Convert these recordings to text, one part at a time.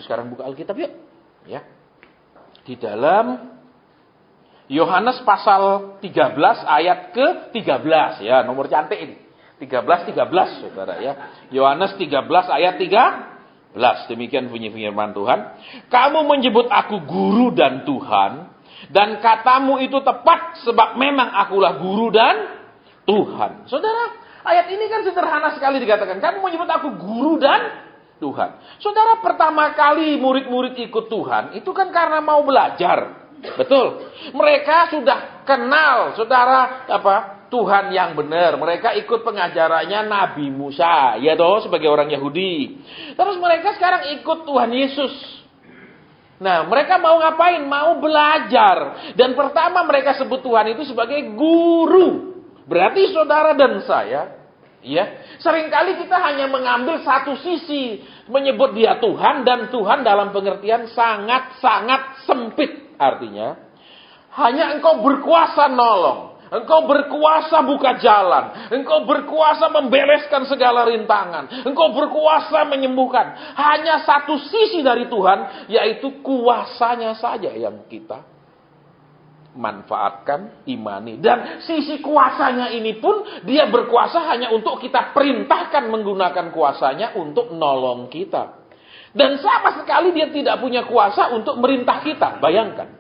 Sekarang buka Alkitab yuk. Ya. Di dalam Yohanes pasal 13 ayat ke-13 ya, nomor cantik ini. 13 Saudara ya. Yohanes 13 ayat 13. Demikian bunyi firman Tuhan. Kamu menyebut aku guru dan Tuhan, dan katamu itu tepat sebab memang akulah guru dan Tuhan. Saudara, ayat ini kan sederhana sekali dikatakan. Kamu menyebut aku guru dan Tuhan. Saudara, pertama kali murid-murid ikut Tuhan, itu kan karena mau belajar. Betul. Mereka sudah kenal, saudara, Tuhan yang benar. Mereka ikut pengajarannya Nabi Musa, ya toh, sebagai orang Yahudi. Terus mereka sekarang ikut Tuhan Yesus. Nah, mereka mau ngapain? Mau belajar. Dan pertama mereka sebut Tuhan itu sebagai guru. Berarti saudara dan saya, ya, seringkali kita hanya mengambil satu sisi, menyebut dia Tuhan, dan Tuhan dalam pengertian sangat-sangat sempit. Artinya, hanya engkau berkuasa nolong, engkau berkuasa buka jalan, engkau berkuasa membereskan segala rintangan, engkau berkuasa menyembuhkan. Hanya satu sisi dari Tuhan, yaitu kuasanya saja yang kita manfaatkan, imani. Dan sisi kuasanya ini pun dia berkuasa hanya untuk kita perintahkan menggunakan kuasanya untuk nolong kita. Dan sama sekali dia tidak punya kuasa untuk merintah kita. Bayangkan.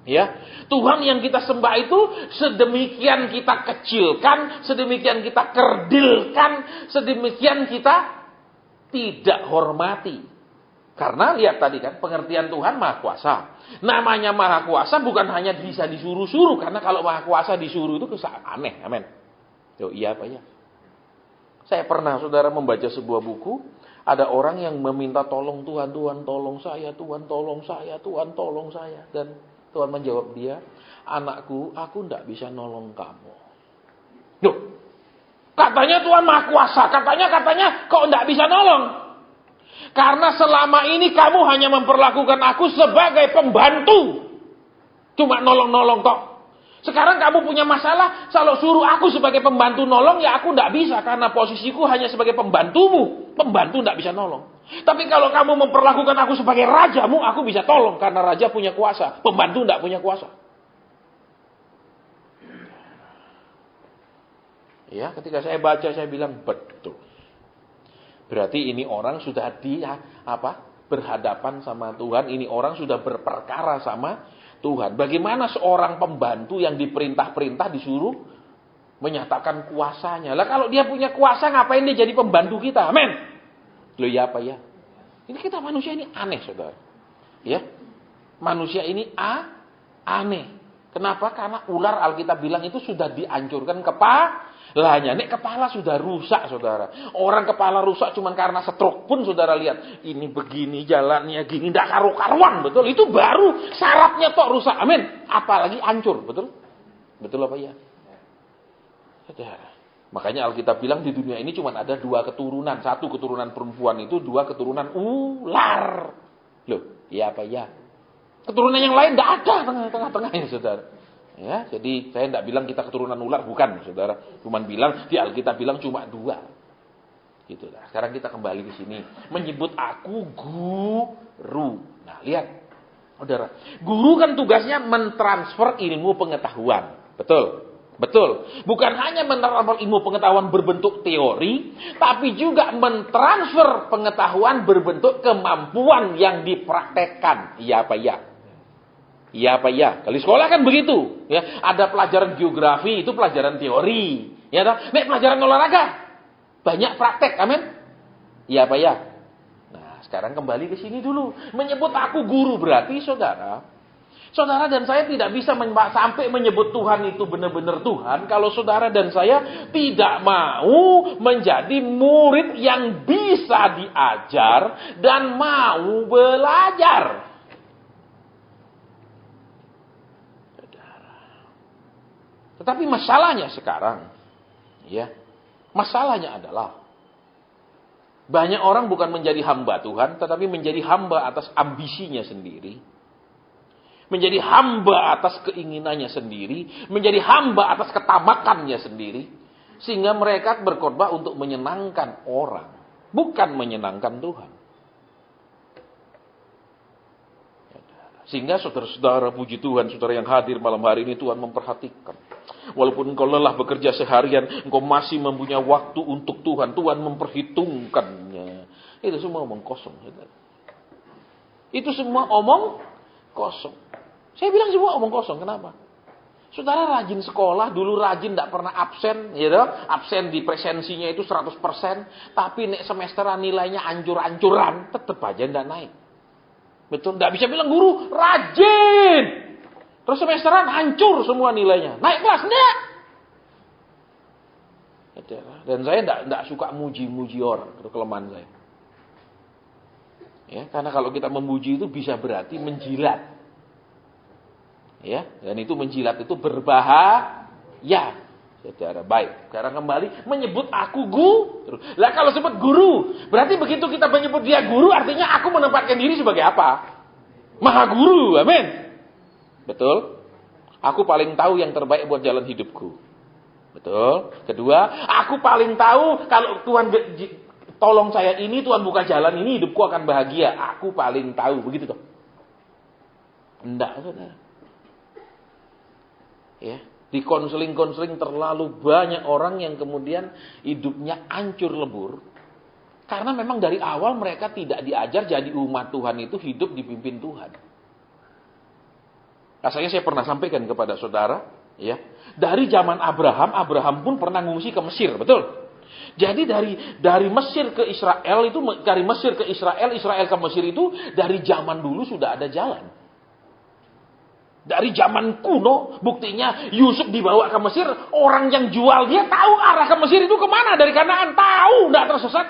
Ya, Tuhan yang kita sembah itu sedemikian kita kecilkan, sedemikian kita kerdilkan, sedemikian kita tidak hormati. Karena lihat tadi kan, pengertian Tuhan Maha Kuasa. Namanya Maha Kuasa bukan hanya bisa disuruh-suruh. Karena kalau Maha Kuasa disuruh itu aneh. Amin. Iya apa ya? Saya pernah, saudara, membaca sebuah buku. Ada orang yang meminta tolong Tuhan. Tuhan tolong saya, Tuhan tolong saya, Tuhan tolong saya. Dan Tuhan menjawab dia, anakku, aku tidak bisa nolong kamu. Katanya Tuhan Maha Kuasa. Katanya kok tidak bisa nolong. Karena selama ini kamu hanya memperlakukan aku sebagai pembantu. Cuma nolong-nolong kok. Sekarang kamu punya masalah, kalau suruh aku sebagai pembantu nolong, ya aku tidak bisa. Karena posisiku hanya sebagai pembantumu. Pembantu tidak bisa nolong. Tapi kalau kamu memperlakukan aku sebagai rajamu, aku bisa tolong. Karena raja punya kuasa. Pembantu tidak punya kuasa. Ya, ketika saya baca, saya bilang, betul. Berarti ini orang sudah berhadapan sama Tuhan. Ini orang sudah berperkara sama Tuhan. Bagaimana seorang pembantu yang diperintah-perintah disuruh menyatakan kuasanya. Lah kalau dia punya kuasa, ngapain dia jadi pembantu kita? Amin. Loh ya apa ya? Ini kita manusia ini aneh, saudara. Ya, manusia ini aneh. Kenapa? Karena ular Alkitab bilang itu sudah dihancurkan kepalanya. Nek kepala sudah rusak, saudara. Orang kepala rusak cuma karena stroke pun, saudara lihat. Ini begini jalannya, gini, tidak karu-karuan, betul. Itu baru sarafnya tok rusak, amin. Apalagi hancur, betul? Betul apa ya? Saudara. Makanya Alkitab bilang di dunia ini cuma ada 2 keturunan. 1 keturunan perempuan itu, 2 keturunan ular. Loh, ya apa ya? Keturunan yang lain tidak ada tengah-tengahnya, saudara. Ya, jadi saya tidak bilang kita keturunan ular, bukan, saudara. Cuman bilang di Alkitab bilang cuma 2. Gitu lah. Sekarang kita kembali ke sini, menyebut aku guru. Nah, lihat, saudara. Guru kan tugasnya mentransfer ilmu pengetahuan, betul. Bukan hanya mentransfer ilmu pengetahuan berbentuk teori, tapi juga mentransfer pengetahuan berbentuk kemampuan yang dipraktekkan. Iya apa ya? Iya apa ya? Kalau di sekolah kan begitu, ya. Ada pelajaran geografi, itu pelajaran teori, ya toh. Nek pelajaran olahraga banyak praktek, amin. Iya apa ya? Nah, sekarang kembali ke sini dulu. Menyebut aku guru berarti Saudara dan saya tidak bisa sampai menyebut Tuhan itu benar-benar Tuhan kalau saudara dan saya tidak mau menjadi murid yang bisa diajar dan mau belajar. Tetapi masalahnya sekarang, ya, masalahnya adalah banyak orang bukan menjadi hamba Tuhan, tetapi menjadi hamba atas ambisinya sendiri. Menjadi hamba atas keinginannya sendiri, menjadi hamba atas ketamakannya sendiri, sehingga mereka berkhotbah untuk menyenangkan orang, bukan menyenangkan Tuhan. Sehingga saudara-saudara, puji Tuhan, saudara yang hadir malam hari ini, Tuhan memperhatikan. Walaupun engkau lelah bekerja seharian, engkau masih mempunyai waktu untuk Tuhan. Tuhan memperhitungkannya. Itu semua omong kosong. Itu semua omong kosong. Saya bilang semua omong kosong. Kenapa? Saudara rajin sekolah, dulu rajin, tidak pernah absen. Ya, absen di presensinya itu 100%. Tapi nek semesteran nilainya ancur-ancuran, tetap aja tidak naik. Betul, tidak bisa bilang guru rajin. Terus semesteran hancur semua nilainya. Naik kelas, enggak. Dan saya tidak suka muji-muji orang. Itu kelemahan saya. Ya, karena kalau kita memuji itu bisa berarti menjilat. Ya, dan itu menjilat itu berbahaya. Saudara, baik. Sekarang kembali menyebut aku guru. Lah kalau sebut guru, berarti begitu kita menyebut dia guru, artinya aku menempatkan diri sebagai apa? Maha guru, amin. Betul? Aku paling tahu yang terbaik buat jalan hidupku. Betul? Kedua, aku paling tahu kalau Tuhan tolong saya ini, Tuhan buka jalan ini, hidupku akan bahagia. Aku paling tahu, begitu toh? Enggak, saudara. Ya. Di konseling-konseling terlalu banyak orang yang kemudian hidupnya hancur lebur. Karena memang dari awal mereka tidak diajar jadi umat Tuhan itu hidup dipimpin Tuhan. Rasanya saya pernah sampaikan kepada saudara, ya, dari zaman Abraham pun pernah ngungsi ke Mesir, betul? Jadi dari Mesir ke Israel itu, dari Mesir ke Israel, Israel ke Mesir itu dari zaman dulu sudah ada jalan. Dari zaman kuno, buktinya Yusuf dibawa ke Mesir, orang yang jual dia tahu arah ke Mesir itu kemana, dari Kanaan, tahu, tidak tersesat.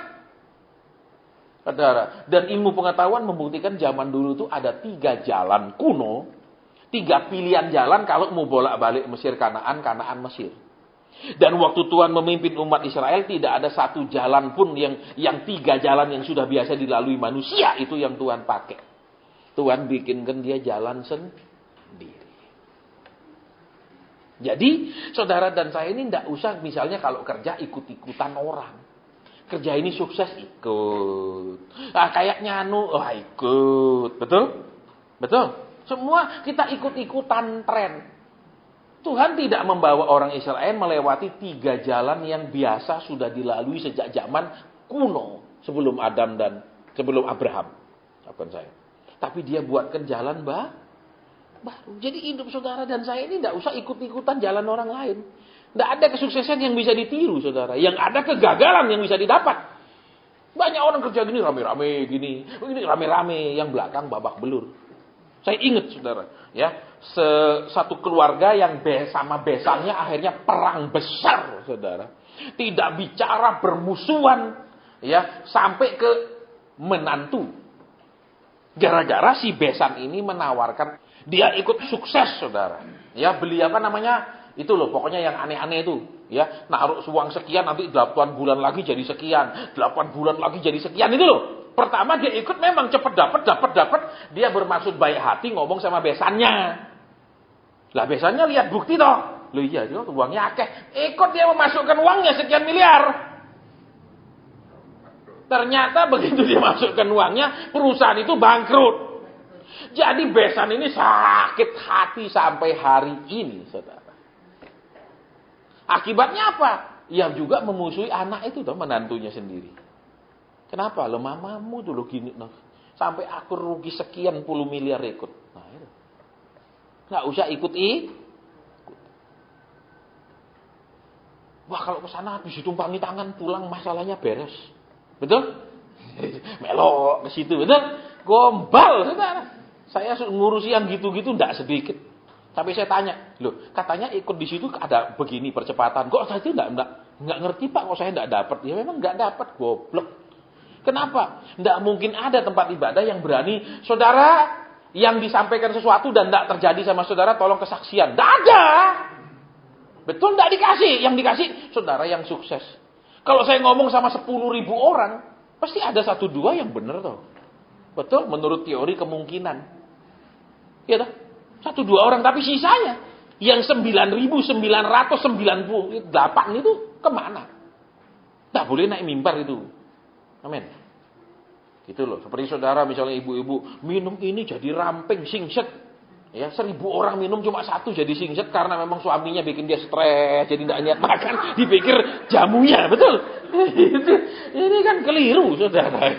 Saudara, dan ilmu pengetahuan membuktikan zaman dulu itu ada 3 jalan kuno, 3 pilihan jalan kalau mau bolak-balik Mesir, Kanaan, Kanaan, Mesir. Dan waktu Tuhan memimpin umat Israel, tidak ada satu jalan pun yang 3 jalan yang sudah biasa dilalui manusia, itu yang Tuhan pakai. Tuhan bikinkan dia jalan sendiri. Jadi, saudara dan saya ini tidak usah misalnya kalau kerja ikut-ikutan orang. Kerja ini sukses, ikut. Kayaknya ikut. Betul? Betul? Semua kita ikut-ikutan tren. Tuhan tidak membawa orang Israel melewati 3 jalan yang biasa sudah dilalui sejak zaman kuno. Sebelum Adam dan sebelum Abraham. Bukan saya. Tapi dia buatkan jalan baru. Jadi hidup saudara dan saya ini tidak usah ikut-ikutan jalan orang lain. Tidak ada kesuksesan yang bisa ditiru, saudara. Yang ada kegagalan yang bisa didapat. Banyak orang kerja gini, rame-rame gini. Ini rame-rame, yang belakang babak belur. Saya ingat, saudara. Ya, satu keluarga yang sama besannya akhirnya perang besar, saudara. Tidak bicara bermusuhan. Ya, sampai ke menantu. Gara-gara si besan ini menawarkan, dia ikut sukses, saudara. Ya, beli apa namanya? Itu loh, pokoknya yang aneh-aneh itu. Ya, naruh uang sekian, nanti 8 bulan lagi jadi sekian. 8 bulan lagi jadi sekian, itu loh. Pertama dia ikut memang cepat dapat. Dia bermaksud baik hati ngomong sama besannya. Lah besannya lihat bukti toh. Loh iya, uangnya akeh. Ikut dia memasukkan uangnya sekian miliar. Ternyata begitu dia masukkan uangnya, perusahaan itu bangkrut. Jadi besan ini sakit hati sampai hari ini, saudara. Akibatnya apa? Ya juga memusuhi anak itu, menantunya sendiri. Kenapa? Lo mamamu dulu gini, sampai aku rugi sekian puluh miliar ikut. Nah itu. Nggak usah ikut. Wah kalau kesana habis ditumpangi tangan, pulang masalahnya beres. Betul? Melok ke situ, betul? Gombal, saudara. Saya ngurusi yang gitu-gitu enggak sedikit. Tapi saya tanya, loh, katanya ikut di situ ada begini percepatan. Kok saya itu enggak ngerti Pak, kok saya enggak dapat? Ya memang enggak dapat, goblok. Kenapa? Enggak mungkin ada tempat ibadah yang berani, saudara, yang disampaikan sesuatu dan enggak terjadi sama saudara, tolong kesaksian. Enggak ada. Betul, enggak dikasih. Yang dikasih saudara yang sukses. Kalau saya ngomong sama 10.000 orang, pasti ada 1-2 yang benar toh. Betul, menurut teori kemungkinan. Ya toh? 1-2 orang, tapi sisanya yang 9.998 itu kemana? Tak boleh naik mimbar itu. Amin. Gitu loh. Seperti saudara misalnya ibu-ibu minum ini jadi ramping, singset. Ya, 1.000 orang minum cuma 1 jadi singset karena memang suaminya bikin dia stres, jadi tidak niat makan, dipikir jamunya, betul? Ini kan keliru, saudara.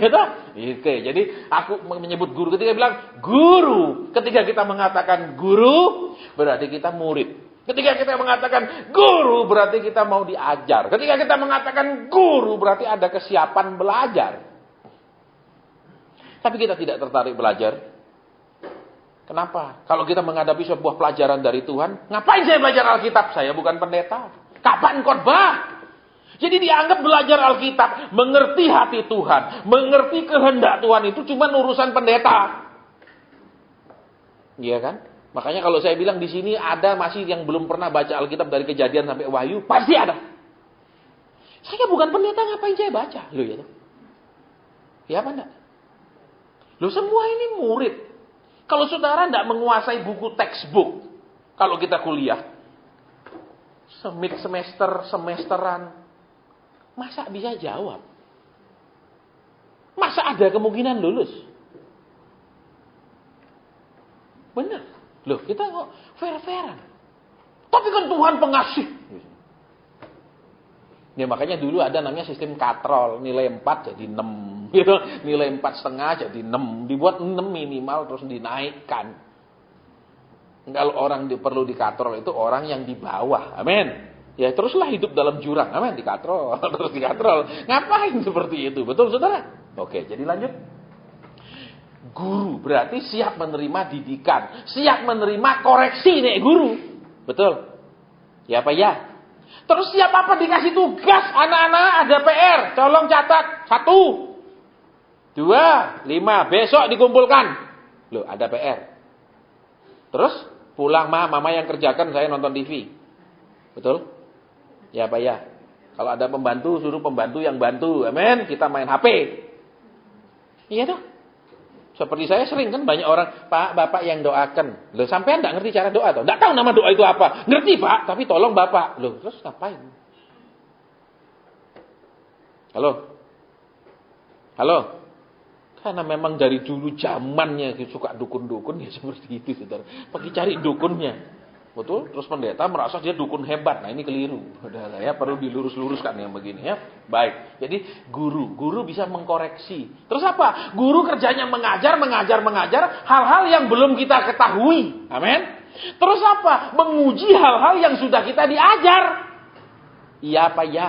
Oke, jadi aku menyebut guru ketika bilang guru. Ketika kita mengatakan guru, berarti kita murid. Ketika kita mengatakan guru, berarti kita mau diajar. Ketika kita mengatakan guru, berarti ada kesiapan belajar. Tapi kita tidak tertarik belajar. Kenapa? Kalau kita menghadapi sebuah pelajaran dari Tuhan, ngapain saya belajar Alkitab? Saya bukan pendeta. Kapan khotbah? Jadi dianggap belajar Alkitab, mengerti hati Tuhan, mengerti kehendak Tuhan itu cuma urusan pendeta. Iya kan? Makanya kalau saya bilang di sini ada masih yang belum pernah baca Alkitab dari Kejadian sampai Wahyu, pasti ada. Saya bukan pendeta, ngapain saya baca? Loh ya. Ya apa enggak? Loh semua ini murid. Kalau saudara tidak menguasai buku textbook, kalau kita kuliah, semesteran, masa bisa jawab? Masa ada kemungkinan lulus? Benar. Loh, kita kok fair-fairan. Tapi kan Tuhan pengasih. Ya makanya dulu ada namanya sistem katrol, nilai 4 jadi 6. Gitu. Nilai 4,5 jadi 6. Dibuat 6 minimal terus dinaikkan. Kalau orang perlu dikatrol itu orang yang di bawah. Amin. Ya teruslah hidup dalam jurang. Amin. Dikatrol. Terus dikatrol. Ngapain seperti itu? Betul saudara? Oke, jadi lanjut. Guru berarti siap menerima didikan. Siap menerima koreksi nih guru. Betul? Ya apa ya? Terus siap apa dikasih tugas? Anak-anak ada PR. Tolong catat. 1, 2, 5. Besok dikumpulkan. Loh, ada PR. Terus pulang mama yang kerjakan, saya nonton TV. Betul? Ya apa ya? Kalau ada pembantu, suruh pembantu yang bantu. Amin. Kita main HP. Iya tuh. Seperti saya sering kan banyak orang, Pak, Bapak yang doakan. Loh, sampean enggak ngerti cara doa atau enggak tahu nama doa itu apa? Ngerti, Pak, tapi tolong Bapak. Loh, terus ngapain? Halo? Halo? Karena memang dari dulu zamannya suka dukun-dukun ya seperti itu, saudara. Pergi cari dukunnya. Betul? Terus pendeta merasa dia dukun hebat. Nah, ini keliru. Saudara ya, perlu dilurus-luruskan yang begini ya. Baik. Jadi guru bisa mengkoreksi. Terus apa? Guru kerjanya mengajar hal-hal yang belum kita ketahui. Amin. Terus apa? Menguji hal-hal yang sudah kita diajar. Iya apa ya?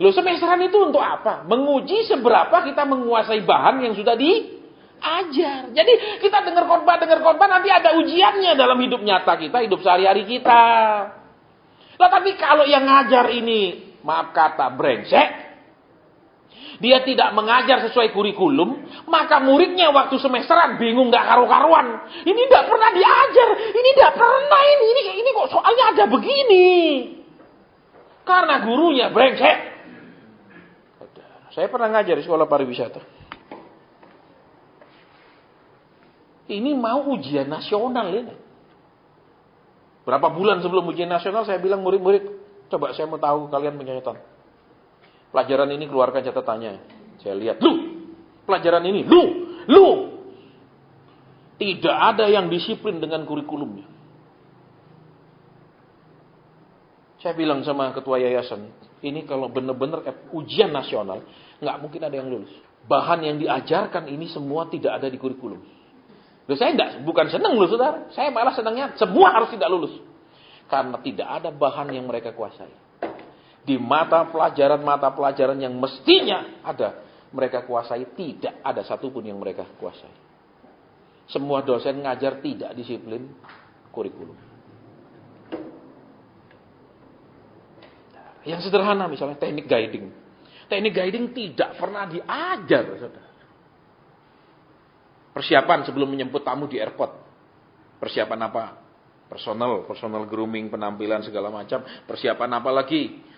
Loh, semesteran itu untuk apa? Menguji seberapa kita menguasai bahan yang sudah diajar. Jadi kita dengar khotbah nanti ada ujiannya dalam hidup nyata kita, hidup sehari-hari kita. Lah tapi kalau yang ngajar ini, maaf kata brengsek, dia tidak mengajar sesuai kurikulum, maka muridnya waktu semesteran bingung gak karu-karuan. Ini gak pernah diajar, ini gak pernah ini kok soalnya ada begini. Karena gurunya brengsek. Saya pernah ngajar di sekolah pariwisata. Ini mau ujian nasional ini. Berapa bulan sebelum ujian nasional saya bilang murid-murid, coba saya mau tahu kalian punya catatan. Pelajaran ini keluarkan catatannya. Saya lihat, pelajaran ini, tidak ada yang disiplin dengan kurikulumnya. Saya bilang sama ketua yayasan, ini kalau benar-benar ujian nasional, nggak mungkin ada yang lulus. Bahan yang diajarkan ini semua tidak ada di kurikulum. Loh, saya bukan senang loh saudara. Saya malah senangnya semua harus tidak lulus. Karena tidak ada bahan yang mereka kuasai. Di mata pelajaran yang mestinya ada mereka kuasai, tidak ada satupun yang mereka kuasai. Semua dosen ngajar tidak disiplin kurikulum. Yang sederhana misalnya teknik guiding. Teknik guiding tidak pernah diajar, saudara. Persiapan sebelum menjemput tamu di airport. Persiapan apa? Personal grooming, penampilan segala macam. Persiapan apa lagi?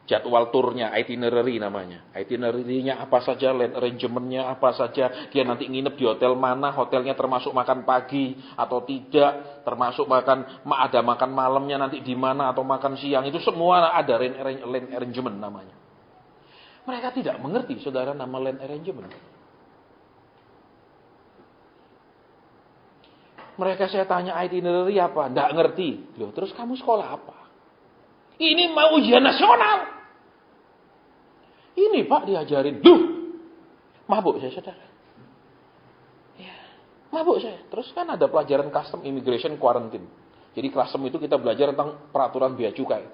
Jadwal turnya, itinerary namanya. Itinerary-nya apa saja, land arrangement-nya apa saja. Dia nanti nginep di hotel mana, hotelnya termasuk makan pagi atau tidak. Termasuk ada makan malamnya nanti di mana atau makan siang. Itu semua ada land arrangement namanya. Mereka tidak mengerti, saudara, nama land arrangement. Mereka saya tanya itinerary apa? Nggak ngerti. Loh, terus kamu sekolah apa? Ini mau ujian nasional. Ini Pak diajarin. Duh, mabuk saya saudara. Ya, mabuk saya. Terus kan ada pelajaran custom immigration quarantine. Jadi custom itu kita belajar tentang peraturan bea cukai.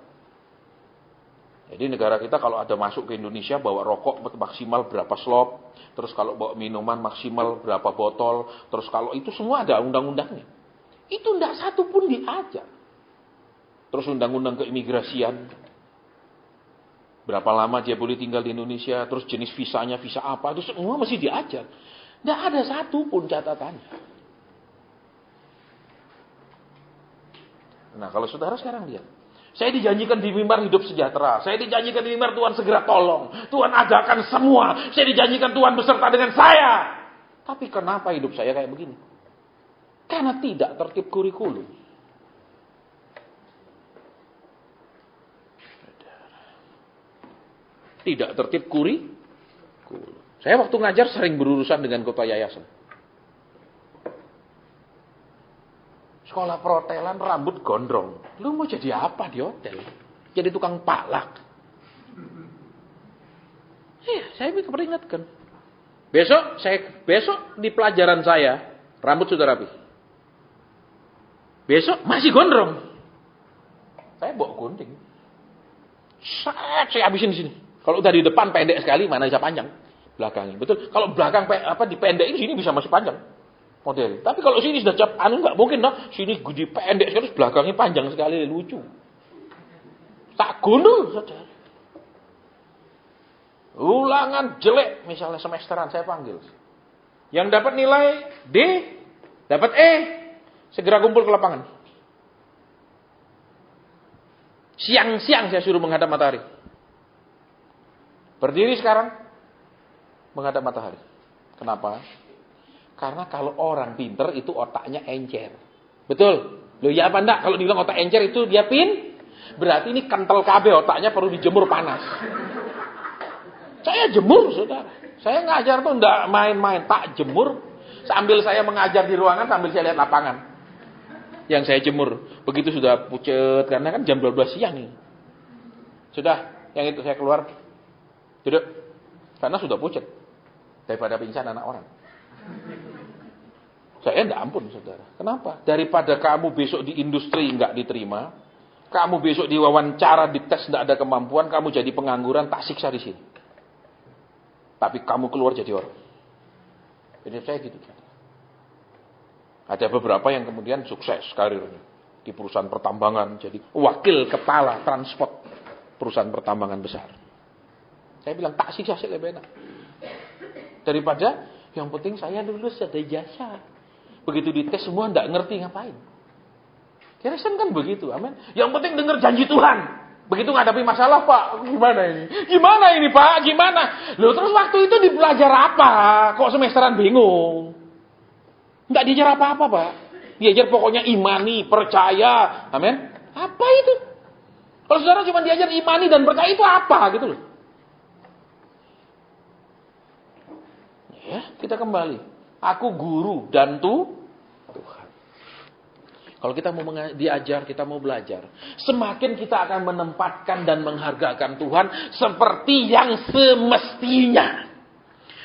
Jadi negara kita kalau ada masuk ke Indonesia bawa rokok maksimal berapa slop, terus kalau bawa minuman maksimal berapa botol, terus kalau itu semua ada undang-undangnya. Itu enggak satu pun diajar. Terus undang-undang keimigrasian, berapa lama dia boleh tinggal di Indonesia, terus jenis visanya visa apa, itu semua mesti diajar. Enggak ada satu pun catatannya. Nah kalau saudara sekarang lihat, saya dijanjikan di mimbar hidup sejahtera. Saya dijanjikan di mimbar Tuhan segera tolong. Tuhan adakan semua. Saya dijanjikan Tuhan beserta dengan saya. Tapi kenapa hidup saya kayak begini? Karena tidak tertib kurikulum. Tidak tertib kurikulum. Saya waktu ngajar sering berurusan dengan kota yayasan. Sekolah perhotelan rambut gondrong. Lu mau jadi apa di hotel? Jadi tukang palak. Iya, saya peringatkan. Besok di pelajaran saya, rambut sudah rapi. Besok masih gondrong. Saya bawa gunting. Saya habisin di sini. Kalau udah di depan pendek sekali, mana bisa panjang? Belakangnya. Betul. Kalau belakang dipendekin sini bisa masih panjang. Model. Tapi kalau sini sudah cap nggak mungkin lah. Sini dipendek sekali, belakangnya panjang sekali, lucu. Tak gundul saja. Ulangan jelek, misalnya semesteran saya panggil. Yang dapat nilai D, dapat E, segera kumpul ke lapangan. Siang-siang saya suruh menghadap matahari. Berdiri sekarang, menghadap matahari. Kenapa? Karena kalau orang pinter itu otaknya encer. Betul? Loh ya apa enggak? Kalau dibilang otak encer itu dia berarti ini kental KB otaknya perlu dijemur panas. Saya jemur, saudara. Saya ngajar tuh enggak main-main. Tak jemur. Sambil saya mengajar di ruangan, sambil saya lihat lapangan. Yang saya jemur. Begitu sudah pucet. Karena kan jam 12 siang nih. Sudah, yang itu saya keluar. Duduk. Karena sudah pucet. Daripada pingsan anak orang. Saya enggak ampun, saudara. Kenapa? Daripada kamu besok di industri enggak diterima, kamu besok di wawancara, di tes enggak ada kemampuan, kamu jadi pengangguran, tak siksa di sini. Tapi kamu keluar jadi orang. Jadi saya gitu. Ada beberapa yang kemudian sukses karirnya di perusahaan pertambangan, jadi wakil kepala transport perusahaan pertambangan besar. Saya bilang tak siksa saya lebih enak. Daripada yang penting saya lulus ada ijazah. Begitu dites semua enggak ngerti ngapain. Kira-kira kan begitu, amin. Yang penting dengar janji Tuhan. Begitu menghadapi masalah, Pak, gimana ini? Gimana ini, Pak? Gimana? Loh, terus waktu itu dibelajar apa? Kok semesteran bingung? Enggak diajar apa-apa, Pak. Diajar pokoknya imani, percaya, amin. Apa itu? Kalau saudara cuma diajar imani dan percaya itu apa gitu loh. Ya, kita kembali. Aku guru dan Tuhan. Kalau kita mau diajar, kita mau belajar. Semakin kita akan menempatkan dan menghargakan Tuhan seperti yang semestinya.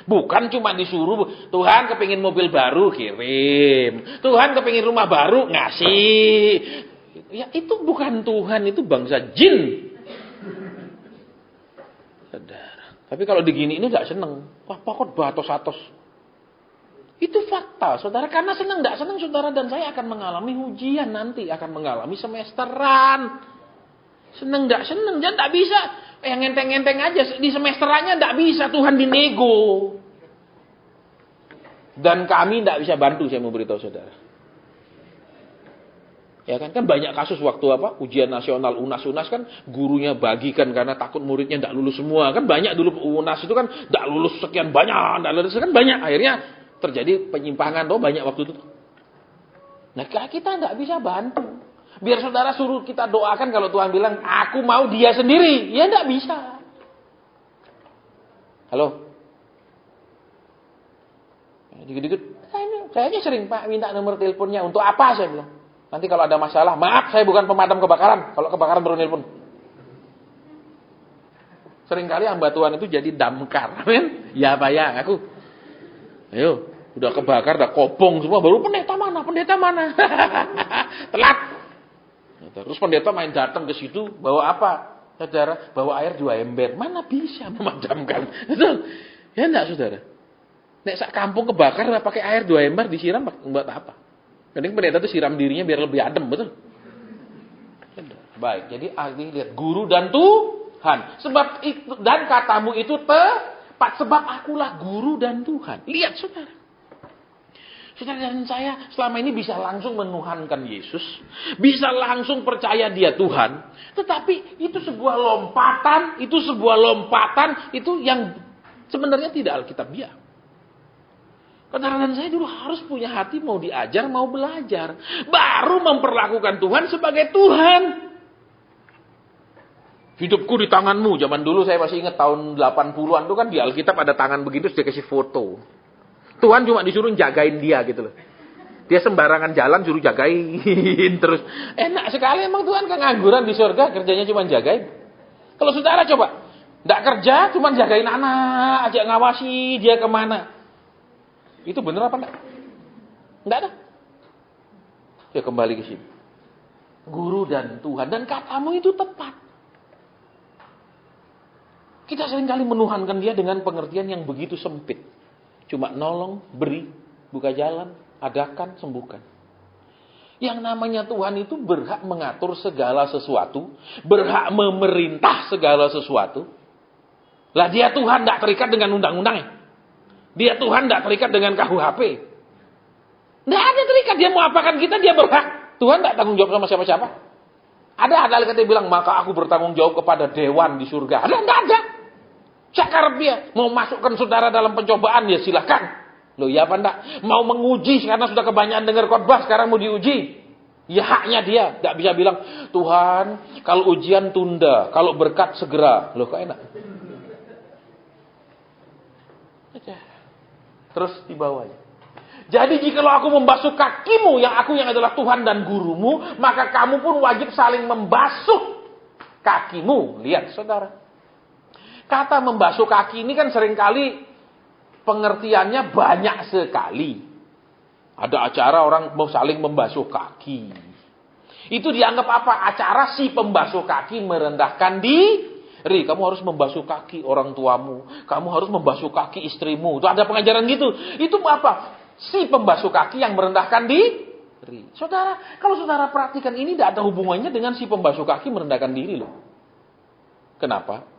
Bukan cuma disuruh, Tuhan kepingin mobil baru, kirim. Tuhan kepingin rumah baru, ngasih. Ya itu bukan Tuhan, itu bangsa jin. Saudara. Tapi kalau digini ini gak seneng. Wah, kok batos-atos. Itu fakta, saudara. Karena senang, tidak senang, saudara dan saya akan mengalami ujian nanti. Akan mengalami semesteran. Senang, tidak senang. Jangan tidak bisa. Yang enteng-enteng aja. Di semesterannya tidak bisa. Tuhan dinego. Dan kami tidak bisa bantu, saya mau beritahu saudara. Ya kan banyak kasus waktu ujian nasional UNAS kan gurunya bagikan karena takut muridnya tidak lulus semua. Kan banyak dulu UNAS itu kan tidak lulus sekian banyak. Tidak lulus kan banyak. Akhirnya terjadi penyimpangan banyak waktu itu. Nah kita tidak bisa bantu. Biar saudara suruh kita doakan kalau Tuhan bilang aku mau dia sendiri, ya tidak bisa. Halo, Dikit-dikit, saya aja sering Pak minta nomor teleponnya. Untuk apa saya bilang? Nanti kalau ada masalah, maaf saya bukan pemadam kebakaran. Kalau kebakaran baru nelpon. Seringkali hamba Tuhan itu jadi damkar. Men? Ya Pak ya, aku. Ayo, udah kebakar, udah kobong semua. Baru pendeta mana? Telat. Terus pendeta main datang ke situ, bawa apa? Saudara, bawa air 2 ember. Mana bisa memadamkan? Betul? Ya enggak saudara? Nek sak kampung kebakar pakai air 2 ember disiram buat apa? Mending pendeta itu siram dirinya biar lebih adem, betul? Baik, jadi ahli lihat guru dan Tuhan. Sebab itu dan katamu itu tepat sebab akulah guru dan Tuhan. Lihat saudara. Saudara dan saya selama ini bisa langsung menuhankan Yesus, bisa langsung percaya Dia Tuhan, tetapi itu sebuah lompatan, itu yang sebenarnya tidak alkitabiah. Saudara dan saya dulu harus punya hati mau diajar, mau belajar. Baru memperlakukan Tuhan sebagai Tuhan. Hidupku di tanganmu. Zaman dulu saya masih ingat tahun 80-an itu kan di Alkitab ada tangan begitu sudah kasih foto. Tuhan cuma disuruh jagain dia gitu loh. Dia sembarangan jalan suruh jagain terus. Enak sekali emang Tuhan kengangguran di surga, kerjanya cuma jagain. Kalau saudara coba, enggak kerja cuma jagain anak, aja ngawasi dia kemana. Itu benar apa enggak? Enggak ada. Ya kembali ke sini. Guru dan Tuhan. Dan katamu itu tepat. Kita seringkali menuhankan Dia dengan pengertian yang begitu sempit. Cuma nolong, beri, buka jalan, adakan, sembuhkan. Yang namanya Tuhan itu berhak mengatur segala sesuatu. Berhak memerintah segala sesuatu. Lah Dia Tuhan tidak terikat dengan undang-undangnya. Dia Tuhan tidak terikat dengan KUHP. Tidak ada terikat. Dia mau apakan kita, Dia berhak. Tuhan tidak tanggung jawab sama siapa-siapa. Ada kata dia bilang, maka aku bertanggung jawab kepada dewan di surga. Tidak ada. Cakar dia. Mau masukkan saudara dalam pencobaan, ya silahkan. Loh ya apa enggak? Mau menguji karena sudah kebanyakan dengar khotbah, sekarang mau diuji. Ya haknya dia. Tidak bisa bilang, Tuhan, kalau ujian tunda, kalau berkat segera. Loh kok enak? Terus di bawahnya. Jadi jikalau aku membasuh kakimu, yang adalah Tuhan dan gurumu, maka kamu pun wajib saling membasuh kakimu. Lihat saudara. Kata membasuh kaki ini kan seringkali pengertiannya banyak sekali. Ada acara orang mau saling membasuh kaki. Itu dianggap apa? Acara si pembasuh kaki merendahkan diri. Kamu harus membasuh kaki orang tuamu. Kamu harus membasuh kaki istrimu. Itu ada pengajaran gitu. Itu apa? Si pembasuh kaki yang merendahkan diri. Saudara, kalau saudara perhatikan ini tidak ada hubungannya dengan si pembasuh kaki merendahkan diri loh. Kenapa?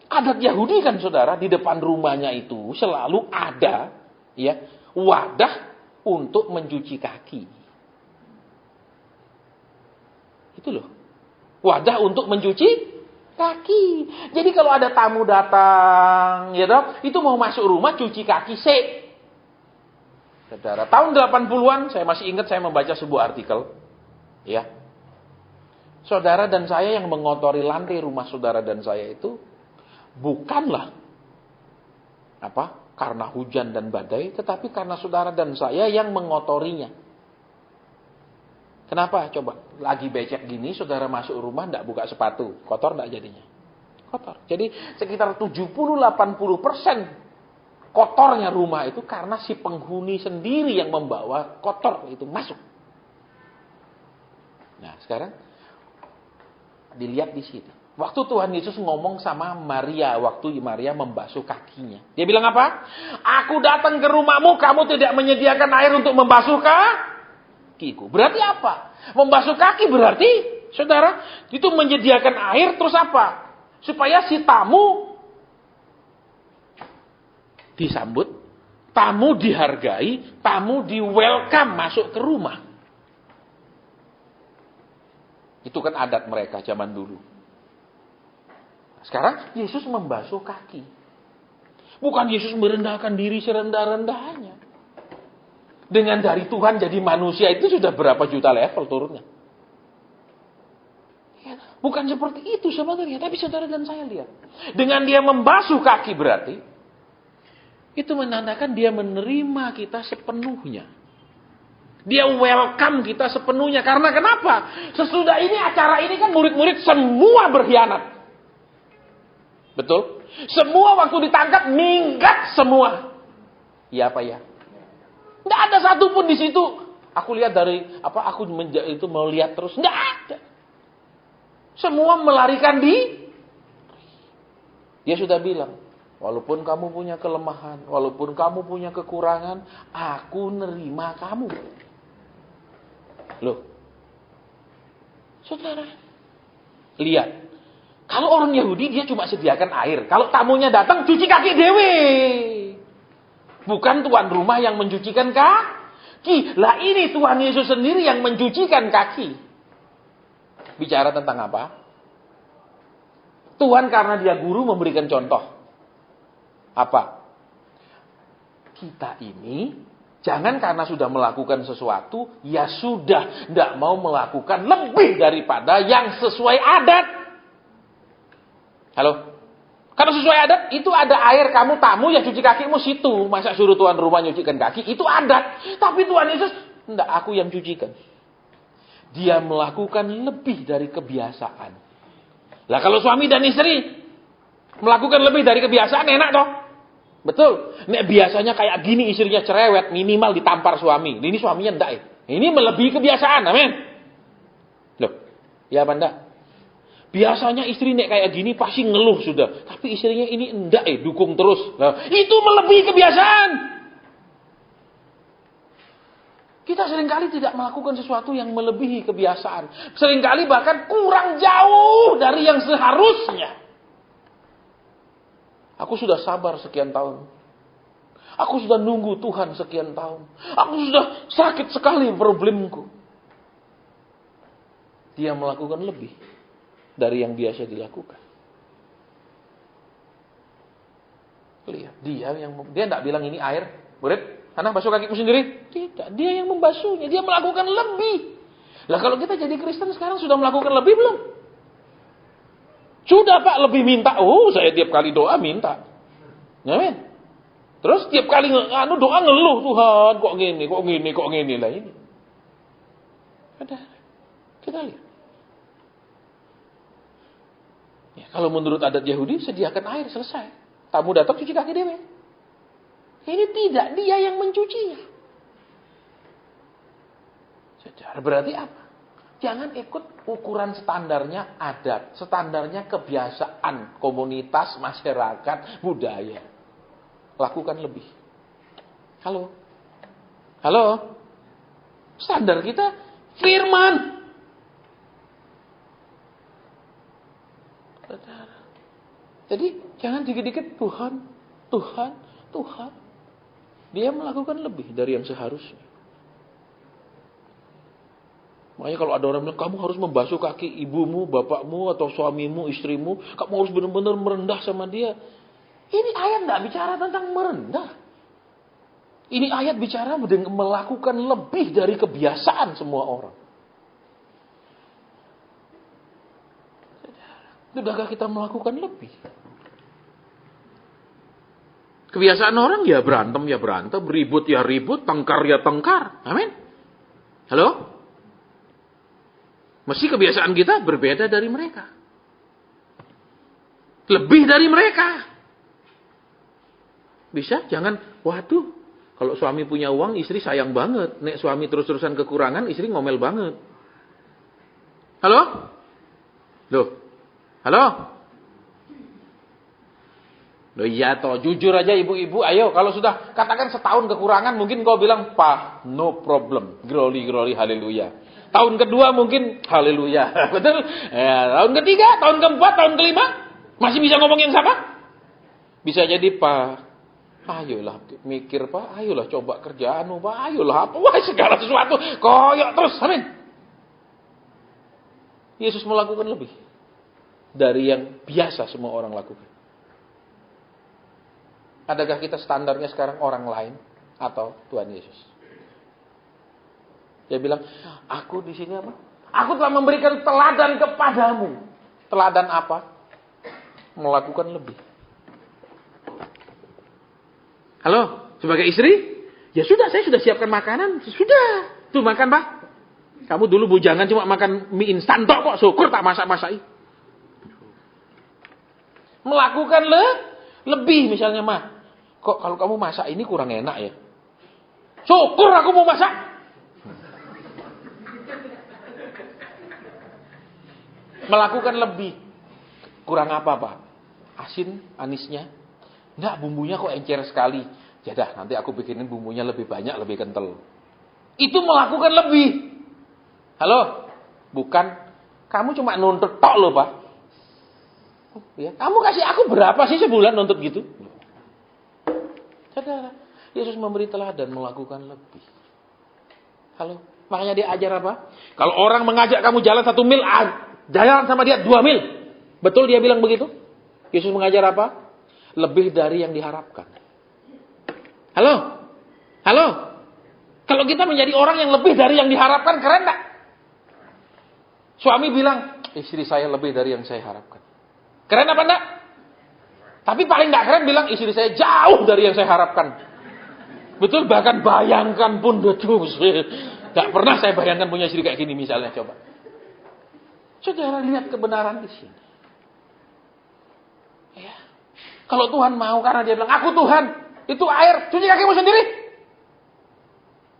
Adat Yahudi kan saudara, di depan rumahnya itu selalu ada ya wadah untuk mencuci kaki. Itu loh. Wadah untuk mencuci kaki. Jadi kalau ada tamu datang, ya dok, itu mau masuk rumah cuci kaki saudara, tahun 80-an saya masih ingat saya membaca sebuah artikel, ya. Saudara dan saya yang mengotori lantai rumah saudara dan saya itu bukanlah karena hujan dan badai, tetapi karena saudara dan saya yang mengotorinya. Kenapa? Coba, lagi becek gini, saudara masuk rumah, tidak buka sepatu. Kotor tidak jadinya? Kotor. Jadi sekitar 70-80% kotornya rumah itu karena si penghuni sendiri yang membawa kotor itu masuk. Nah sekarang, dilihat di sini. Waktu Tuhan Yesus ngomong sama Maria, waktu Maria membasuh kakinya. Dia bilang apa? Aku datang ke rumahmu, kamu tidak menyediakan air untuk membasuh kakiku. Berarti apa? Membasuh kaki berarti, saudara, itu menyediakan air terus apa? Supaya si tamu disambut, tamu dihargai, tamu di welcome masuk ke rumah. Itu kan adat mereka zaman dulu. Sekarang Yesus membasuh kaki. Bukan Yesus merendahkan diri serendah-rendahnya. Dengan dari Tuhan jadi manusia itu sudah berapa juta level turunnya. Bukan seperti itu sebenarnya. Tapi saudara dan saya lihat. Dengan dia membasuh kaki berarti. Itu menandakan dia menerima kita sepenuhnya. Dia welcome kita sepenuhnya. Karena kenapa? Sesudah ini, acara ini kan murid-murid semua berkhianat. Betul? Semua waktu ditangkap, minggat semua. Iya apa ya? Nggak ada satupun di situ. Aku lihat dari, aku itu mau lihat terus. Nggak ada. Semua melarikan diri. Dia sudah bilang, walaupun kamu punya kelemahan, walaupun kamu punya kekurangan, aku nerima kamu. Loh, saudara, lihat. Kalau orang Yahudi dia cuma sediakan air. Kalau tamunya datang, cuci kaki dewe. Bukan tuan rumah yang mencucikan kaki. Lah ini Tuhan Yesus sendiri yang mencucikan kaki. Bicara tentang apa? Tuhan karena dia guru memberikan contoh. Apa? Kita ini jangan karena sudah melakukan sesuatu, ya sudah tidak mau melakukan lebih daripada yang sesuai adat. Halo? Kalau sesuai adat, itu ada air, kamu tamu yang cuci kakimu situ. Masa suruh tuan rumah nyucikan kaki? Itu adat. Tapi Tuhan Yesus, enggak, aku yang cucikan. Dia melakukan lebih dari kebiasaan. Lah kalau suami dan istri melakukan lebih dari kebiasaan, enak toh? Betul. Nek biasanya kayak gini, istrinya cerewet, minimal ditampar suami. Ini suaminya enggak ya. Ini melebihi kebiasaan, amin. Loh, ya apa enggak? Biasanya istri nek kayak gini pasti ngeluh sudah. Tapi istrinya ini enggak dukung terus. Nah, itu melebihi kebiasaan. Kita seringkali tidak melakukan sesuatu yang melebihi kebiasaan. Seringkali bahkan kurang jauh dari yang seharusnya. Aku sudah sabar sekian tahun. Aku sudah nunggu Tuhan sekian tahun. Aku sudah sakit sekali problemku. Dia melakukan lebih dari yang biasa dilakukan. Lihat, dia tidak bilang ini air, murid, anak basuh kakimu sendiri. Tidak, dia yang membasuhnya, dia melakukan lebih. Lah kalau kita jadi Kristen sekarang sudah melakukan lebih belum? Sudah Pak, lebih minta. Oh, saya tiap kali doa minta. Amin. Terus tiap kali doa ngeluh, Tuhan, kok gini lah ini. Ada. Kita lihat. Ya, kalau menurut adat Yahudi, sediakan air, selesai. Tamu datang, cuci kaki dewe. Ini tidak, dia yang mencucinya. Sejarah berarti apa? Jangan ikut ukuran standarnya adat, standarnya kebiasaan, komunitas, masyarakat, budaya. Lakukan lebih. Halo? Halo? Standar kita firman. Jadi jangan dikit-dikit Tuhan. Dia melakukan lebih dari yang seharusnya. Makanya kalau ada orang bilang, kamu harus membasuh kaki ibumu, bapakmu, atau suamimu, istrimu. Kamu harus benar-benar merendah sama dia. Ini ayat tidak bicara tentang merendah. Ini ayat bicara melakukan lebih dari kebiasaan semua orang. Sudahkah kita melakukan lebih? Kebiasaan orang ya berantem, ribut ya ribut, tengkar ya tengkar. Amin. Halo? Mesti kebiasaan kita berbeda dari mereka. Lebih dari mereka. Bisa? Jangan, waduh, kalau suami punya uang, istri sayang banget. Nek suami terus-terusan kekurangan, istri ngomel banget. Halo? Loh? Halo? Loh iya toh, jujur aja ibu-ibu, ayo kalau sudah katakan setahun kekurangan, mungkin kau bilang, Pak, no problem, glory, haleluya. Tahun kedua mungkin, haleluya, betul? Ya, tahun ketiga, tahun keempat, tahun kelima, masih bisa ngomong yang sama? Bisa jadi, Pak, ayolah mikir Pak, ayolah coba kerjaan Pak, ayolah apa, wah segala sesuatu, koyok terus, amin. Yesus melakukan lebih dari yang biasa semua orang lakukan. Adakah kita standarnya sekarang orang lain atau Tuhan Yesus? Dia bilang, aku di sini apa? Aku telah memberikan teladan kepadamu. Teladan apa? Melakukan lebih. Halo, sebagai istri? Ya sudah, saya sudah siapkan makanan. Sudah. Tuh makan, Pak. Kamu dulu bujangan cuma makan mie instan tok kok. Syukur tak masak-masaki. Melakukan lebih misalnya, mah. Kok kalau kamu masak ini kurang enak ya? Syukur aku mau masak. Melakukan lebih. Kurang apa, Pak? Asin, anisnya? Enggak, bumbunya kok encer sekali. Ya dah, nanti aku bikinin bumbunya lebih banyak, lebih kental. Itu melakukan lebih. Halo? Bukan. Kamu cuma nuntut tok loh, Pak. Ya, kamu kasih aku berapa sih sebulan nuntut gitu? Saudara, Yesus memberi teladan melakukan lebih. Halo? Makanya dia ajar apa? Kalau orang mengajak kamu jalan 1 mil, jalan sama dia 2 mil. Betul dia bilang begitu? Yesus mengajar apa? Lebih dari yang diharapkan. Halo? Halo? Kalau kita menjadi orang yang lebih dari yang diharapkan, keren gak? Suami bilang, istri saya lebih dari yang saya harapkan. Keren apa enggak? Tapi paling gak keren bilang, istri saya jauh dari yang saya harapkan. Betul, bahkan bayangkan pun, gak pernah saya bayangkan punya istri kayak gini misalnya, coba. Saudara lihat kebenaran di sini. Ya. Kalau Tuhan mau, karena dia bilang, aku Tuhan, itu air, cuci kakimu sendiri.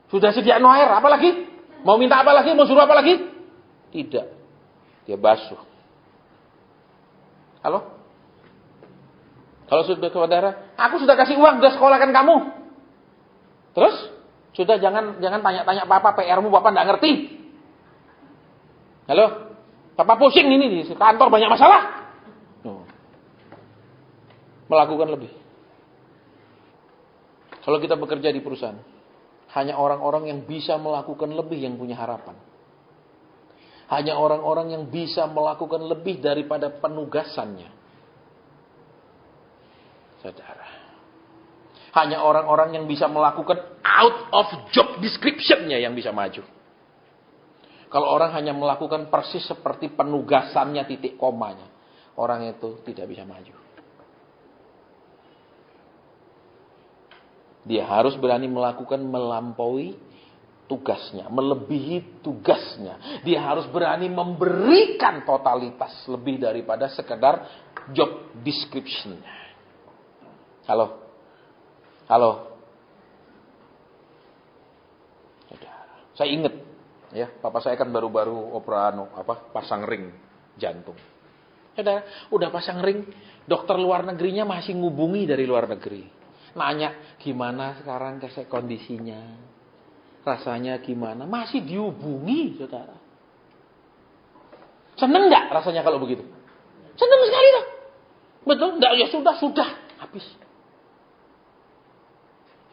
Sudah sediakan air, apa lagi? Mau minta apa lagi? Mau suruh apa lagi? Tidak. Dia basuh. Halo? Kalau sudah saudara, aku sudah kasih uang, sudah sekolahkan kamu. Terus? Sudah jangan tanya-tanya Papa, PR-mu Papa enggak ngerti. Halo? Papa pusing ini di kantor banyak masalah. Melakukan lebih. Kalau kita bekerja di perusahaan, hanya orang-orang yang bisa melakukan lebih yang punya harapan. Hanya orang-orang yang bisa melakukan lebih daripada penugasannya. Saudara. Hanya orang-orang yang bisa melakukan out of job description-nya yang bisa maju. Kalau orang hanya melakukan persis seperti penugasannya titik komanya, orang itu tidak bisa maju. Dia harus berani melakukan melampaui tugasnya, melebihi tugasnya. Dia harus berani memberikan totalitas lebih daripada sekedar job description-nya. Halo? Halo? Saya ingat, ya, papa saya kan baru-baru pasang ring jantung. Udah pasang ring, dokter luar negerinya masih ngubungi dari luar negeri. Nanya, gimana sekarang kondisinya? Rasanya gimana? Masih dihubungi, saudara. Seneng nggak rasanya kalau begitu? Seneng sekali tuh. Betul? Nggak? Ya sudah. Habis.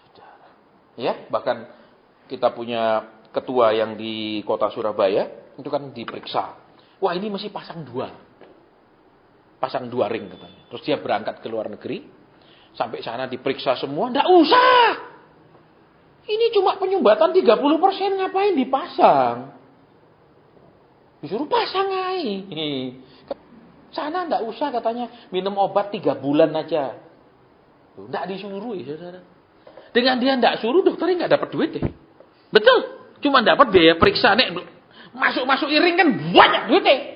Saudara. Ya, bahkan kita punya ketua yang di kota Surabaya, itu kan diperiksa. Wah, ini masih pasang 2 ring katanya. Terus dia berangkat ke luar negeri. Sampai sana diperiksa semua, nggak usah. Ini cuma penyumbatan 30%, ngapain dipasang? Disuruh pasang aja. Sana nggak usah katanya, minum obat 3 bulan aja. Nggak disuruh ya saudara. Dengan dia nggak suruh, dokternya nggak dapat duit deh. Betul, cuma dapat biaya periksa. Nek masuk iring kan banyak duitnya.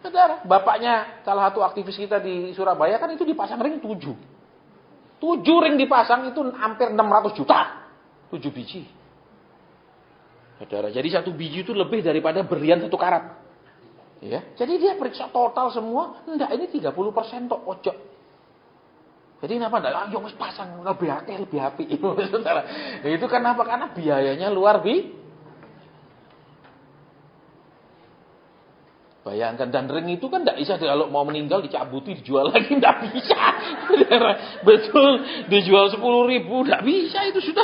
Saudara, bapaknya salah satu aktivis kita di Surabaya kan itu dipasang ring 7 ring dipasang itu hampir 600 juta. 7 biji. Saudara, jadi 1 biji itu lebih daripada berlian 1 karat. Ya, jadi dia periksa total semua, enggak ini 30% tok ojok. Jadi kenapa enggak? Ayo wis pasang lebih api. Saudara. Itu kenapa? Karena biayanya luar biasa. Bayangkan, dan ring itu kan tidak bisa kalau mau meninggal dicabuti dijual lagi, tidak bisa. Betul, dijual 10.000 tidak bisa, itu sudah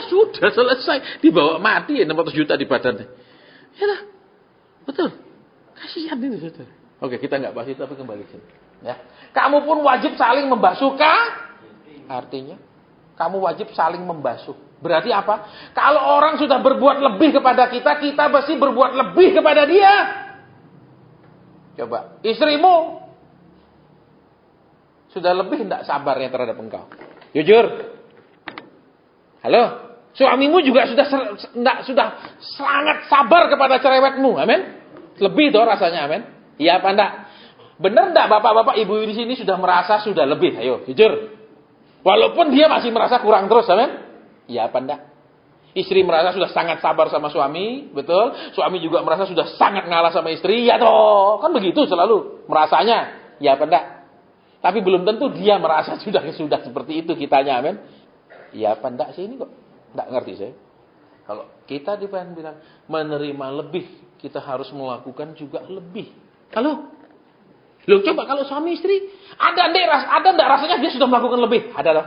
selesai, dibawa mati ya 600 juta di badannya. Ya, betul, kasihan itu saudara. Oke, kita nggak bahas itu tapi kembali sini. Ya, kamu pun wajib saling membasuh artinya kamu wajib saling membasuh. Berarti apa? Kalau orang sudah berbuat lebih kepada kita, kita pasti berbuat lebih kepada dia. Coba, istrimu sudah lebih tidak sabarnya terhadap engkau. Jujur. Halo? Suamimu juga sudah sangat sabar kepada cerewetmu. Amin. Lebih toh rasanya, amin. Iya apa enggak? Benar enggak bapak-bapak ibu di sini sudah merasa sudah lebih? Ayo, jujur. Walaupun dia masih merasa kurang terus, amin. Iya apa enggak? Istri merasa sudah sangat sabar sama suami, betul? Suami juga merasa sudah sangat ngalah sama istri, ya toh. Kan begitu selalu merasanya. Ya apa enggak? Tapi belum tentu dia merasa sudah seperti itu kitanya, amin. Ya apa enggak sih ini kok? Enggak ngerti saya. Kalau kita bilang menerima lebih, kita harus melakukan juga lebih. Kalau loh coba kalau suami istri ada enggak rasanya dia sudah melakukan lebih? Ada loh.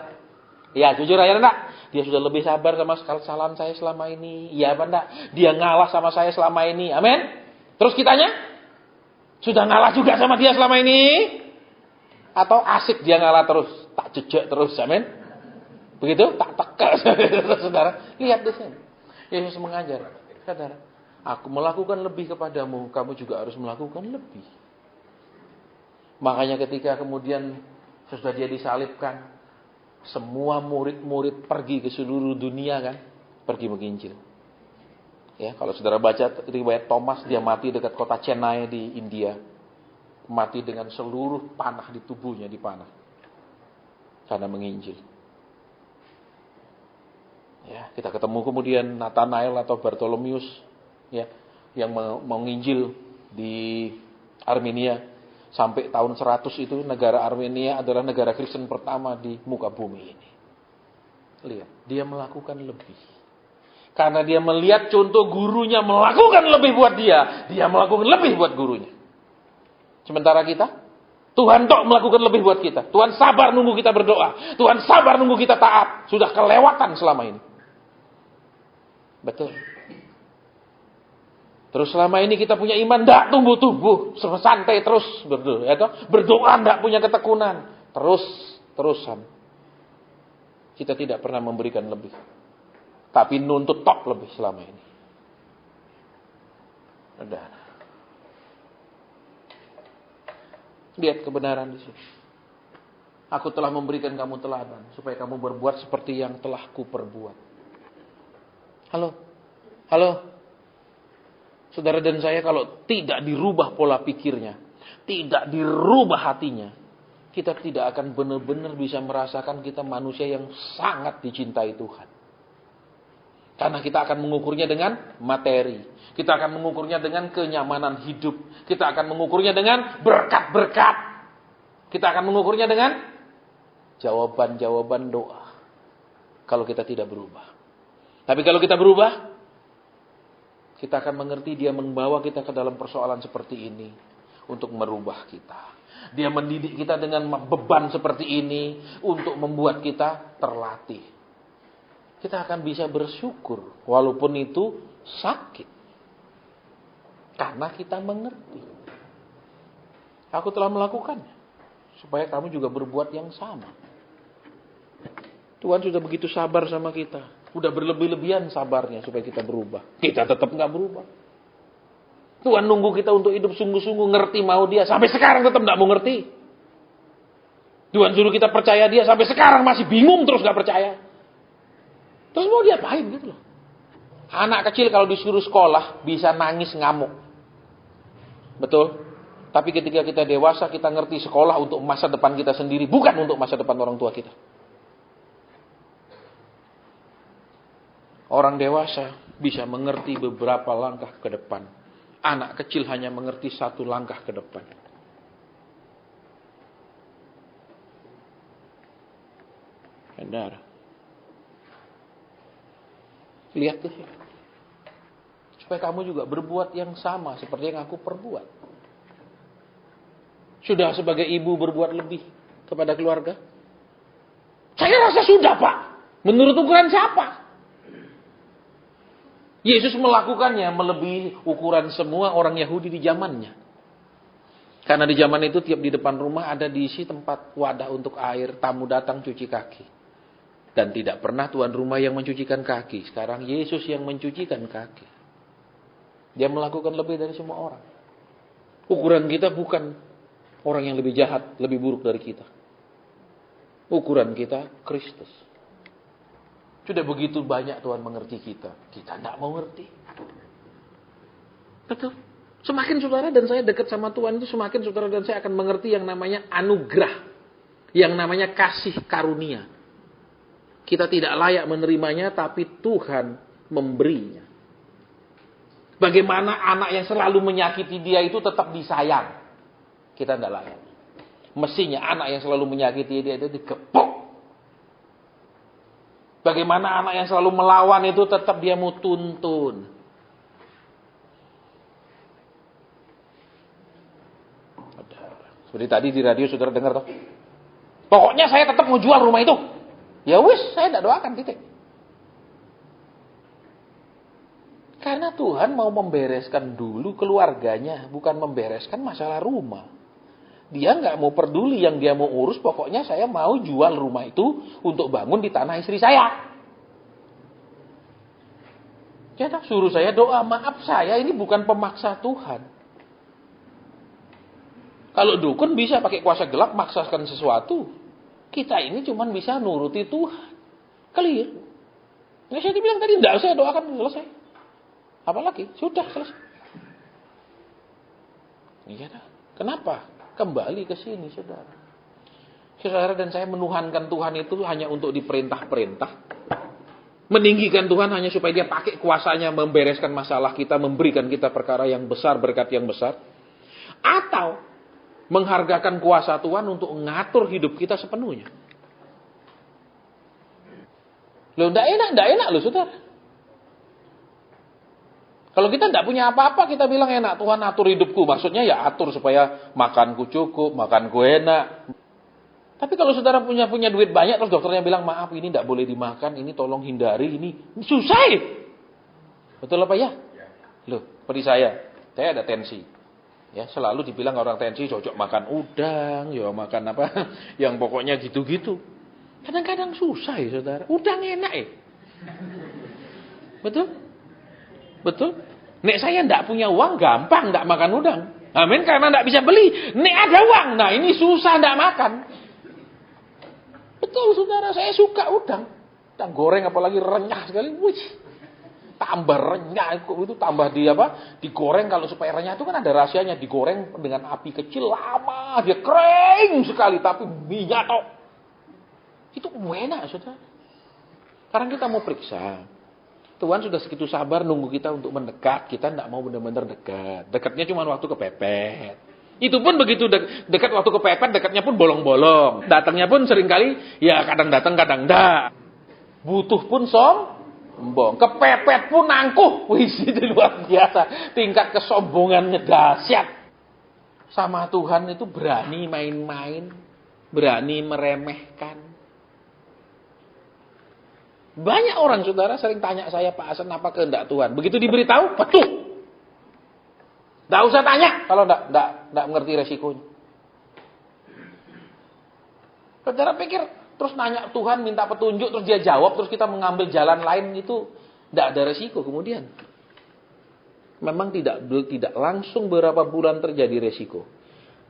Ya jujur aja enggak? Dia sudah lebih sabar sama kesalahan saya selama ini. Iya apa enggak? Dia ngalah sama saya selama ini. Amin. Terus kitanya? Sudah ngalah juga sama dia selama ini? Atau asik dia ngalah terus? Tak jejak terus. Amin. Begitu? Tak tekan. Saudara. Lihat di sini. Yesus mengajar. Saudara. Aku melakukan lebih kepadamu. Kamu juga harus melakukan lebih. Makanya ketika kemudian sesudah dia disalibkan. Semua murid-murid pergi ke seluruh dunia kan, pergi menginjil. Ya, kalau saudara baca riwayat Thomas, dia mati dekat kota Chennai di India, mati dengan seluruh panah di tubuhnya dipanah karena menginjil. Ya, kita ketemu kemudian Nathanael atau Bartolomeus, ya, yang menginjil di Armenia. Sampai tahun 100 itu negara Armenia adalah negara Kristen pertama di muka bumi ini. Lihat, dia melakukan lebih. Karena dia melihat contoh gurunya melakukan lebih buat dia. Dia melakukan lebih buat gurunya. Sementara kita, Tuhan tok melakukan lebih buat kita. Tuhan sabar nunggu kita berdoa. Tuhan sabar nunggu kita taat. Sudah kelewatan selama ini. Betul. Terus selama ini kita punya iman, tidak tumbuh-tumbuh, santai terus berdoa, ya toh? Berdoa tidak punya ketekunan, terusan. Kita tidak pernah memberikan lebih, tapi nuntut tok lebih selama ini. Udah. Lihat kebenaran di sini. Aku telah memberikan kamu teladan supaya kamu berbuat seperti yang telah kuperbuat. Halo. Saudara dan saya kalau tidak dirubah pola pikirnya, tidak dirubah hatinya, kita tidak akan benar-benar bisa merasakan kita manusia yang sangat dicintai Tuhan. Karena kita akan mengukurnya dengan materi. Kita akan mengukurnya dengan kenyamanan hidup. Kita akan mengukurnya dengan berkat-berkat. Kita akan mengukurnya dengan jawaban-jawaban doa. Kalau kita tidak berubah. Tapi kalau kita berubah, kita akan mengerti dia membawa kita ke dalam persoalan seperti ini untuk merubah kita. Dia mendidik kita dengan beban seperti ini untuk membuat kita terlatih. Kita akan bisa bersyukur walaupun itu sakit. Karena kita mengerti. Aku telah melakukannya supaya kamu juga berbuat yang sama. Tuhan sudah begitu sabar sama kita. Udah berlebih-lebihan sabarnya supaya kita berubah. Kita tetap nggak berubah. Tuhan nunggu kita untuk hidup sungguh-sungguh ngerti mau dia. Sampai sekarang tetap nggak mau ngerti. Tuhan suruh kita percaya dia. Sampai sekarang masih bingung terus nggak percaya. Terus mau diapain gitu loh. Anak kecil kalau disuruh sekolah bisa nangis ngamuk. Betul? Tapi ketika kita dewasa kita ngerti sekolah untuk masa depan kita sendiri. Bukan untuk masa depan orang tua kita. Orang dewasa bisa mengerti beberapa langkah ke depan. Anak kecil hanya mengerti satu langkah ke depan. Saudara. Lihat tuh. Supaya kamu juga berbuat yang sama seperti yang aku perbuat. Sudah sebagai ibu berbuat lebih kepada keluarga? Saya rasa sudah, Pak. Menurut ukuran siapa? Yesus melakukannya melebihi ukuran semua orang Yahudi di zamannya. Karena di zaman itu tiap di depan rumah ada diisi tempat wadah untuk air, tamu datang cuci kaki. Dan tidak pernah tuan rumah yang mencucikan kaki. Sekarang Yesus yang mencucikan kaki. Dia melakukan lebih dari semua orang. Ukuran kita bukan orang yang lebih jahat, lebih buruk dari kita. Ukuran kita Kristus. Sudah begitu banyak Tuhan mengerti kita. Kita tidak mau ngerti. Betul. Semakin saudara dan saya dekat sama Tuhan itu, semakin saudara dan saya akan mengerti yang namanya anugerah. Yang namanya kasih karunia. Kita tidak layak menerimanya, tapi Tuhan memberinya. Bagaimana anak yang selalu menyakiti dia itu tetap disayang. Kita tidak layak. Mestinya anak yang selalu menyakiti dia itu digepok. Bagaimana anak yang selalu melawan itu tetap dia mau tuntun. Seperti tadi di radio saudara dengar toh. Pokoknya saya tetap mau jual rumah itu. Ya wis, saya tidak doakan, titik. Karena Tuhan mau membereskan dulu keluarganya, bukan membereskan masalah rumah. Dia nggak mau peduli yang dia mau urus, pokoknya saya mau jual rumah itu untuk bangun di tanah istri saya. Ya, suruh saya doa, maaf saya ini bukan pemaksa Tuhan. Kalau dukun bisa pakai kuasa gelap maksakan sesuatu. Kita ini cuma bisa nuruti Tuhan. Clear. Nah, saya dibilang tadi, enggak usah doakan, selesai. Apalagi? Sudah selesai. Iya dah. Kenapa? Kembali ke sini, saudara. Saudara dan saya menuhankan Tuhan itu hanya untuk diperintah-perintah. Meninggikan Tuhan hanya supaya dia pakai kuasanya membereskan masalah kita, memberikan kita perkara yang besar, berkat yang besar. Atau menghargakan kuasa Tuhan untuk mengatur hidup kita sepenuhnya. Loh, enggak enak loh, saudara. Kalau kita tidak punya apa-apa, kita bilang enak, Tuhan atur hidupku. Maksudnya ya atur supaya makanku cukup, makanku enak. Tapi kalau saudara punya duit banyak, terus dokternya bilang, maaf ini tidak boleh dimakan, ini tolong hindari, ini susah. Betul apa ya? Loh, seperti saya ada tensi. Ya, selalu dibilang orang tensi cocok makan udang, ya makan apa, yang pokoknya gitu-gitu. Kadang-kadang susah ya saudara, udang enak ya. Betul? Betul? Nek saya tidak punya uang, gampang tidak makan udang. Amin, karena tidak bisa beli. Nek ada uang, nah ini susah tidak makan. Betul saudara, saya suka udang. Udang goreng apalagi renyah sekali. Wih, tambah renyah itu, tambah digoreng. Kalau supaya renyah itu kan ada rahasianya. Digoreng dengan api kecil lama, dia kering sekali, tapi minyak tok. Itu enak saudara. Sekarang kita mau periksa. Tuhan sudah segitu sabar nunggu kita untuk mendekat. Kita tidak mau benar-benar dekat. Dekatnya cuma waktu kepepet. Itu pun begitu dekat waktu kepepet, dekatnya pun bolong-bolong. Datangnya pun seringkali ya kadang datang kadang enggak. Butuh pun sombong. Kepepet pun nangkuh. Wih, itu luar biasa. Tingkat kesombongannya dahsyat. Sama Tuhan itu berani main-main. Berani meremehkan. Banyak orang saudara sering tanya saya, Pak Hasan, apa kehendak Tuhan? Begitu diberitahu, betul. Tidak usah tanya kalau tidak mengerti resikonya. Saudara pikir terus nanya Tuhan, minta petunjuk, terus dia jawab, terus kita mengambil jalan lain, itu tidak ada resiko kemudian. Memang tidak langsung beberapa bulan terjadi resiko.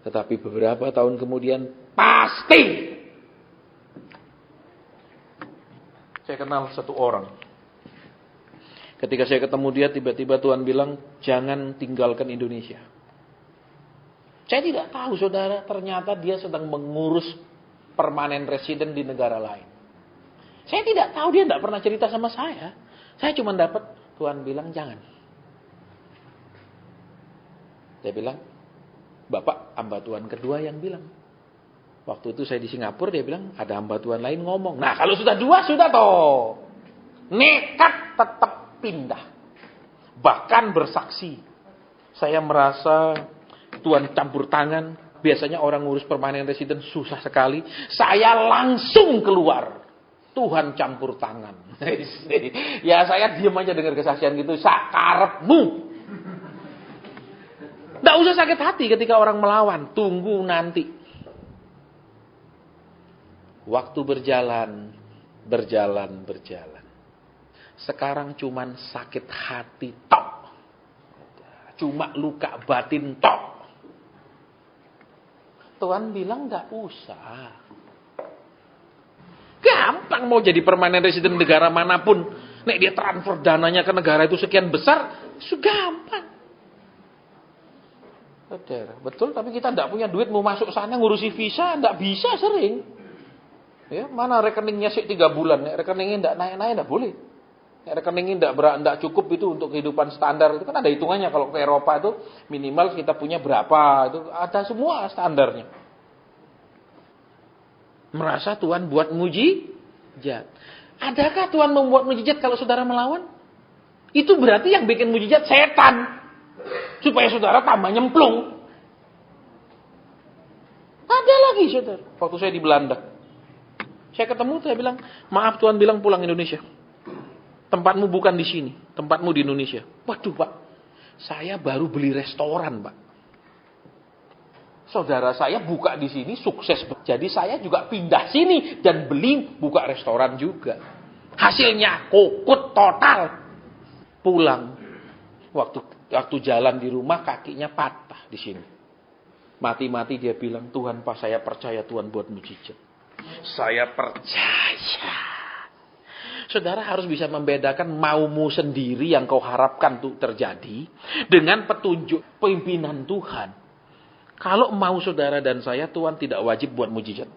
Tetapi beberapa tahun kemudian pasti. Saya kenal satu orang. Ketika saya ketemu dia, tiba-tiba Tuhan bilang, jangan tinggalkan Indonesia. Saya tidak tahu saudara, ternyata dia sedang mengurus permanen residen di negara lain. Saya tidak tahu, dia tidak pernah cerita sama saya. Saya cuma dapat, Tuhan bilang jangan. Saya bilang, Bapak hamba Tuhan kedua yang bilang. Waktu itu saya di Singapura, dia bilang, ada hamba Tuhan lain ngomong. Nah, kalau sudah dua, sudah toh. Nekat tetap pindah. Bahkan bersaksi. Saya merasa Tuhan campur tangan. Biasanya orang ngurus permanen residen susah sekali. Saya langsung keluar. Tuhan campur tangan. Ya, saya diam aja dengar kesaksian gitu. Sakarepmu. Tidak usah sakit hati ketika orang melawan. Tunggu nanti. Waktu berjalan. Sekarang cuman sakit hati tok. Cuma luka batin tok. Tuhan bilang gak usah. Gampang orang mau jadi permanent resident negara manapun, nek dia transfer dananya ke negara itu sekian besar, itu gampang. Betul, tapi kita tidak punya duit mau masuk sana ngurusi visa, tidak bisa sering. Ya, mana rekeningnya sih 3 bulan, nek rekeningnya tidak naik-naik tidak boleh. Nek rekeningnya tidak cukup itu untuk kehidupan standar, itu kan ada hitungannya. Kalau ke Eropa itu minimal kita punya berapa, itu ada semua standarnya. Merasa Tuhan buat mujizat. Adakah Tuhan membuat mujizat kalau saudara melawan? Itu berarti yang bikin mujizat setan. Supaya saudara tambah nyemplung. Ada lagi saudara. Waktu saya di Belanda. Saya ketemu, saya bilang, maaf Tuhan bilang pulang Indonesia. Tempatmu bukan di sini. Tempatmu di Indonesia. Waduh Pak, saya baru beli restoran Pak. Saudara saya buka di sini sukses. Jadi saya juga pindah sini dan beli buka restoran juga. Hasilnya kokut total. Pulang. Waktu jalan di rumah kakinya patah di sini. Mati-mati dia bilang, Tuhan Pak saya percaya Tuhan buat mujizat. Saya percaya. Saudara harus bisa membedakan maumu sendiri yang kau harapkan untuk terjadi dengan petunjuk pimpinan Tuhan. Kalau mau saudara dan saya, Tuhan tidak wajib buat mujizat.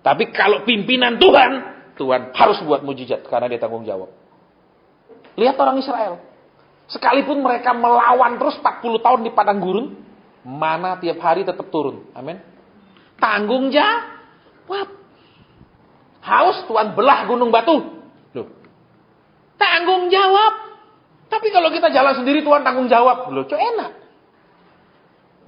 Tapi kalau pimpinan Tuhan, Tuhan harus buat mujizat karena dia tanggung jawab. Lihat orang Israel. Sekalipun mereka melawan terus 40 tahun di padang gurun, mana tiap hari tetap turun. Amin. Tanggung jawab. Haus, Tuhan belah gunung batu. Loh. Tanggung jawab. Tapi kalau kita jalan sendiri, Tuhan tanggung jawab. Loh, kok enak.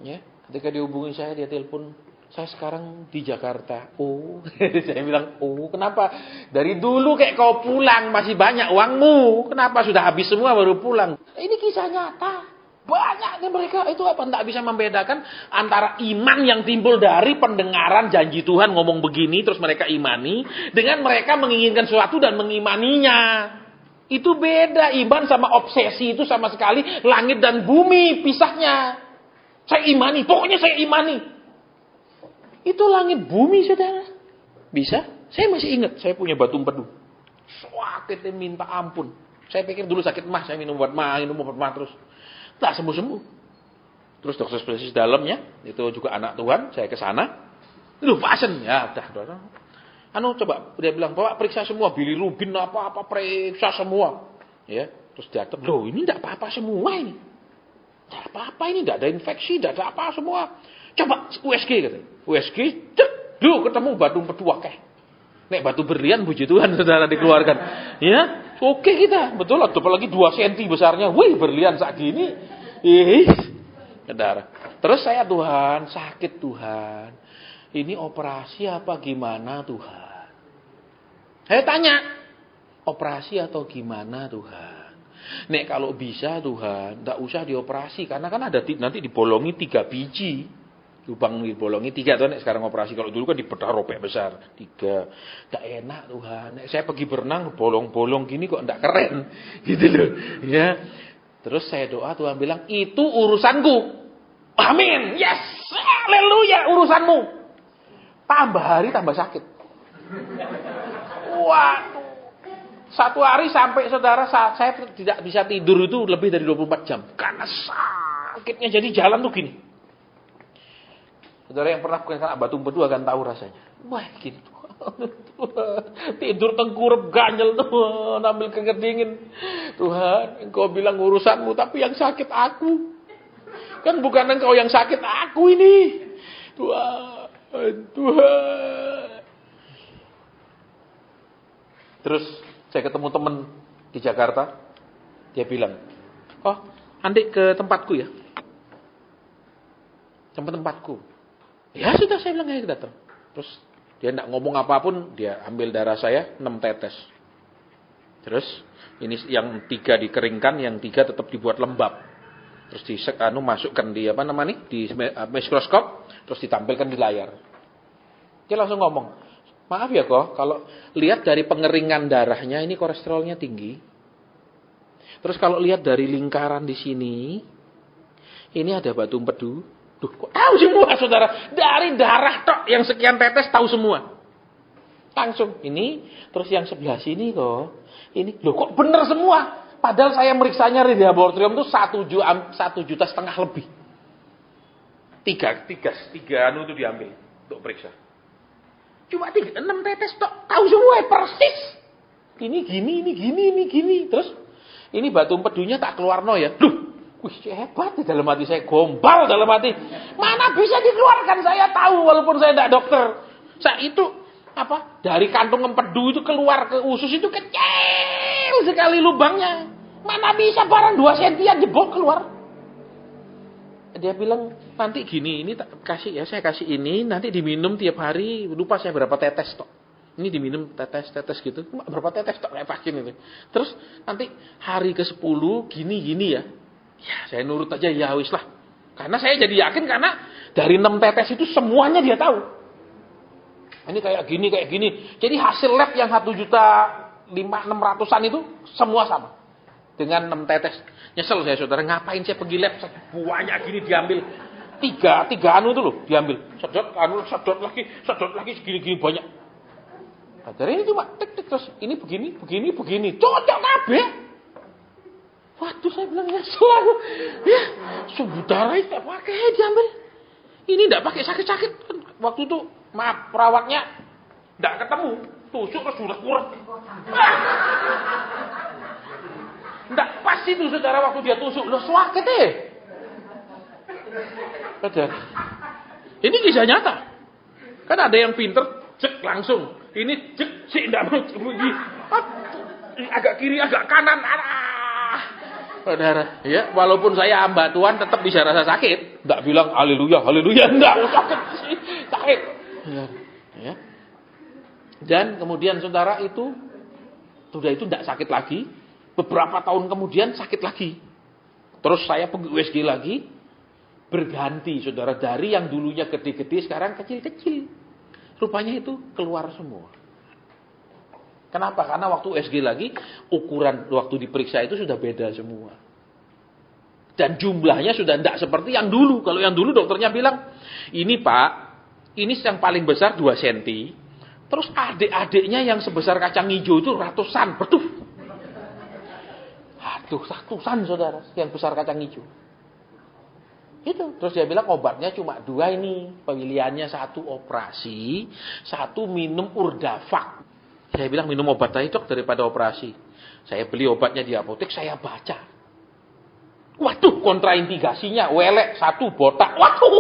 Ya, ketika dihubungi saya, dia telepon, saya sekarang di Jakarta. Oh, saya bilang, oh kenapa? Dari dulu kayak kau pulang, masih banyak uangmu. Kenapa sudah habis semua baru pulang? Ini kisah nyata. Banyaknya mereka itu apa? Tidak bisa membedakan antara iman yang timbul dari pendengaran janji Tuhan ngomong begini terus mereka imani dengan mereka menginginkan sesuatu dan mengimaninya. Itu beda. Iman sama obsesi itu sama sekali langit dan bumi pisahnya. Saya imani, pokoknya saya imani. Itu langit bumi saudara. Bisa? Saya masih ingat saya punya batu empedu. Sakitnya minta ampun. Saya pikir dulu sakit mah, saya minum obat mah terus. Tak sembuh-sembuh. Terus dokter spesialis dalamnya, itu juga anak Tuhan, saya ke sana. Lu pasien, ya udah. Coba dia bilang, "Bapak periksa semua, bilirubin apa-apa periksa semua." Ya, terus dia datang, "Loh, ini enggak apa-apa semua ini. Enggak apa-apa ini, enggak ada infeksi, enggak ada apa semua. Coba USG," katanya. USG, lu ketemu batu empedu akeh. Nek batu berlian puji Tuhan saudara dikeluarkan. Ya, oke kita. Betul, apalagi 2 cm besarnya. Wih, berlian sak gini. Saudara. Terus saya, Tuhan, sakit Tuhan. Ini operasi apa gimana Tuhan? Saya tanya, operasi atau gimana Tuhan? Nek kalau bisa Tuhan, enggak usah dioperasi karena kan ada nanti dibolongi 3 biji. Lubang dibolongi 3 tuh nek sekarang operasi. Kalau dulu kan dibedah robek besar 3. Enggak enak Tuhan. Nek saya pergi berenang bolong-bolong gini kok enggak keren. Gitu loh. Ya. Terus saya doa Tuhan bilang, "Itu urusanku." Amin. Yes. Haleluya, urusanmu. Tambah hari tambah sakit. Waduh. Satu hari sampai saudara saya tidak bisa tidur itu lebih dari 24 jam. Karena sakitnya jadi jalan tuh gini. Saudara yang pernah kena batu empedu akan tahu rasanya. Wah, gitu. Tidur tengkurap ganjel tuh, ambil keringat dingin. Tuhan, Engkau bilang urusanmu, tapi yang sakit aku. Kan bukan Engkau yang sakit aku ini. Tuhan. Terus saya ketemu teman di Jakarta, dia bilang, "Oh, Andi ke tempatku ya." Tempatku. Ya sudah, saya bilang, "Ayo datang." Terus dia tidak ngomong apapun, dia ambil darah saya 6 tetes. Terus ini yang 3 dikeringkan, yang 3 tetap dibuat lembab. Terus masukkan di di mikroskop, terus ditampilkan di layar. Dia langsung ngomong, "Maaf ya kok, kalau lihat dari pengeringan darahnya ini kolesterolnya tinggi. Terus kalau lihat dari lingkaran di sini, ini ada batu empedu." Duh, kok tahu semua saudara? Dari darah tok yang sekian tetes tahu semua. Langsung ini, terus yang sebelah sini kok. Ini loh kok bener semua. Padahal saya meriksanya di laboratorium itu 1,5 juta lebih. Tiga anu itu diambil untuk periksa. Cuma 6 tetes tok, tahu semua persis. Ini gini. Terus ini batu empedunya tak keluar no ya. Loh, wih hebat dalam hati saya, gombal dalam hati. Mana bisa dikeluarkan, saya tahu walaupun saya tidak dokter. Saya itu dari kantung empedu itu keluar ke usus itu kecil sekali lubangnya. Mana bisa barang 2 sentian jebol keluar. Dia bilang nanti gini, ini saya kasih ini nanti diminum tiap hari, lupa saya berapa tetes tok. Ini diminum tetes gitu, berapa tetes tok kayak vaksin itu. Terus nanti hari ke-10 gini ya. Ya saya nurut aja ya wis lah. Karena saya jadi yakin karena dari 6 tetes itu semuanya dia tahu. Ini kayak gini. Jadi hasil lab yang 1.600.000 itu semua sama. Dengan 6 tetes. Nyesel saya saudara, ngapain saya pergi lab banyak gini diambil. Tiga anu itu loh diambil. Sedot lagi segini banyak. Padahal ini cuma tik terus ini begini. Cocok kabeh. Waduh saya bilang nyesel aku. Ya, saudara itu tak pakai diambil. Ini enggak pakai sakit-sakit. Waktu itu maaf, perawatnya enggak ketemu. Tusuk terus sudah kurang. Enggak pas itu saudara waktu dia tusuk. Loh, sakit Saudara. Ini kisah nyata. Kan ada yang pinter, cek langsung. Ini cek, sih enggak mau bunyi. Agak kiri, agak kanan. Saudara, ya, walaupun saya hamba Tuhan tetap bisa rasa sakit. Enggak bilang haleluya, enggak sakit sih, sakit. Ya. Dan kemudian saudara itu enggak sakit lagi. Beberapa tahun kemudian sakit lagi. Terus saya pergi USG lagi, berganti saudara, dari yang dulunya gede-gede sekarang kecil-kecil. Rupanya itu keluar semua. Kenapa? Karena waktu USG lagi, ukuran waktu diperiksa itu sudah beda semua. Dan jumlahnya sudah tidak seperti yang dulu. Kalau yang dulu dokternya bilang, ini Pak, ini yang paling besar 2 cm. Terus adik-adiknya yang sebesar kacang hijau itu ratusan. Betul. Aduh, ratusan saudara, yang besar kacang hijau. Itu. Terus dia bilang obatnya cuma 2 ini. Pilihannya 1 operasi, 1 minum Urdafak. Saya bilang minum obat tadi dok daripada operasi. Saya beli obatnya di apotek, saya baca. Waduh, kontraindikasinya welek 1 botak. Waduh,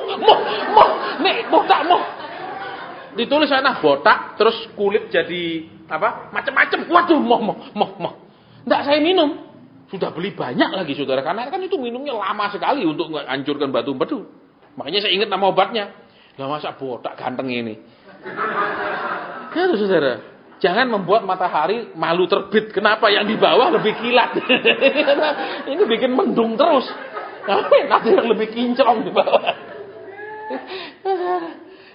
botak. Ditulis sana botak, terus kulit jadi macam-macam. Waduh, Enggak saya minum. Sudah beli banyak lagi saudara, karena kan itu minumnya lama sekali untuk menghancurkan batu empedu. Makanya saya ingat nama obatnya. Lah masa botak ganteng ini. Ya saudara. Jangan membuat matahari malu terbit. Kenapa yang di bawah lebih kilat? Ini bikin mendung terus. Nanti yang lebih kinclong di bawah.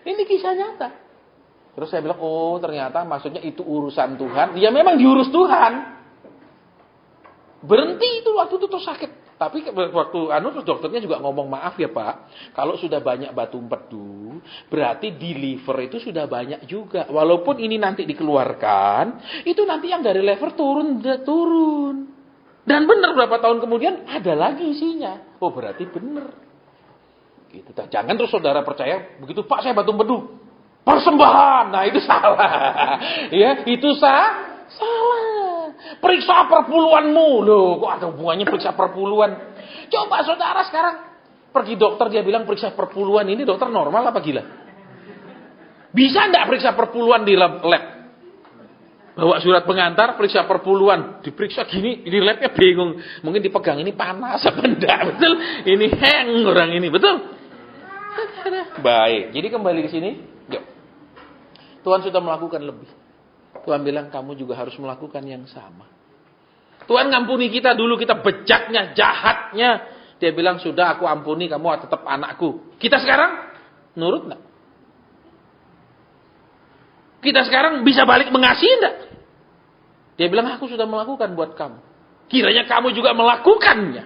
Ini kisah nyata. Terus saya bilang, oh ternyata maksudnya itu urusan Tuhan. Ya memang diurus Tuhan. Berhenti itu waktu itu terus sakit. Tapi waktu terus dokternya juga ngomong, maaf ya Pak, kalau sudah banyak batu empedu, berarti di liver itu sudah banyak juga. Walaupun ini nanti dikeluarkan, itu nanti yang dari liver turun. Dan benar berapa tahun kemudian ada lagi isinya. Oh berarti benar. Gitu. Jangan terus saudara percaya begitu Pak saya batu empedu, persembahan. Nah itu salah. Ya itu salah. Periksa perpuluhanmu. Loh, kok ada hubungannya periksa perpuluhan? Coba saudara sekarang pergi dokter, dia bilang periksa perpuluhan. Ini dokter normal apa gila? Bisa enggak periksa perpuluhan di lab? Bawa surat pengantar, periksa perpuluhan. Diperiksa gini, di labnya bingung. Mungkin dipegang, ini panas apa enggak? Betul? Ini hang orang ini, betul? Baik, jadi kembali ke sini. Yuk. Tuhan sudah melakukan lebih. Tuhan bilang kamu juga harus melakukan yang sama. Tuhan ngampuni kita dulu, kita bejaknya, jahatnya. Dia bilang sudah aku ampuni, kamu tetap anakku. Kita sekarang nurut enggak? Kita sekarang bisa balik mengasihi enggak? Dia bilang aku sudah melakukan buat kamu. Kiranya kamu juga melakukannya.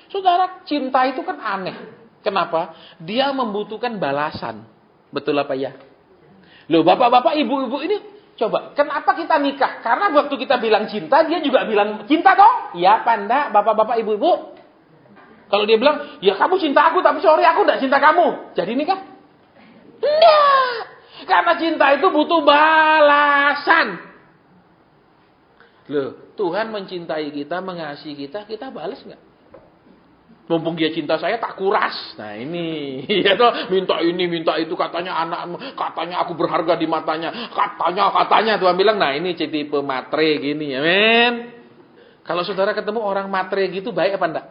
Saudara, cinta itu kan aneh. Kenapa? Dia membutuhkan balasan. Betul apa ya? Loh, bapak-bapak, ibu-ibu ini, coba, kenapa kita nikah? Karena waktu kita bilang cinta, dia juga bilang cinta toh? Iya apa enggak, bapak-bapak, ibu-ibu? Kalau dia bilang, ya kamu cinta aku, tapi sorry aku enggak cinta kamu. Jadi nikah? Enggak. Karena cinta itu butuh balasan. Loh, Tuhan mencintai kita, mengasihi kita, kita balas enggak? Mumpung dia cinta saya tak kuras. Nah ini, ya toh, minta ini, minta itu, katanya anakmu, katanya aku berharga di matanya, katanya Tuhan bilang, nah ini tipe matre gini ya, men. Kalau saudara ketemu orang matre gitu, baik apa enggak?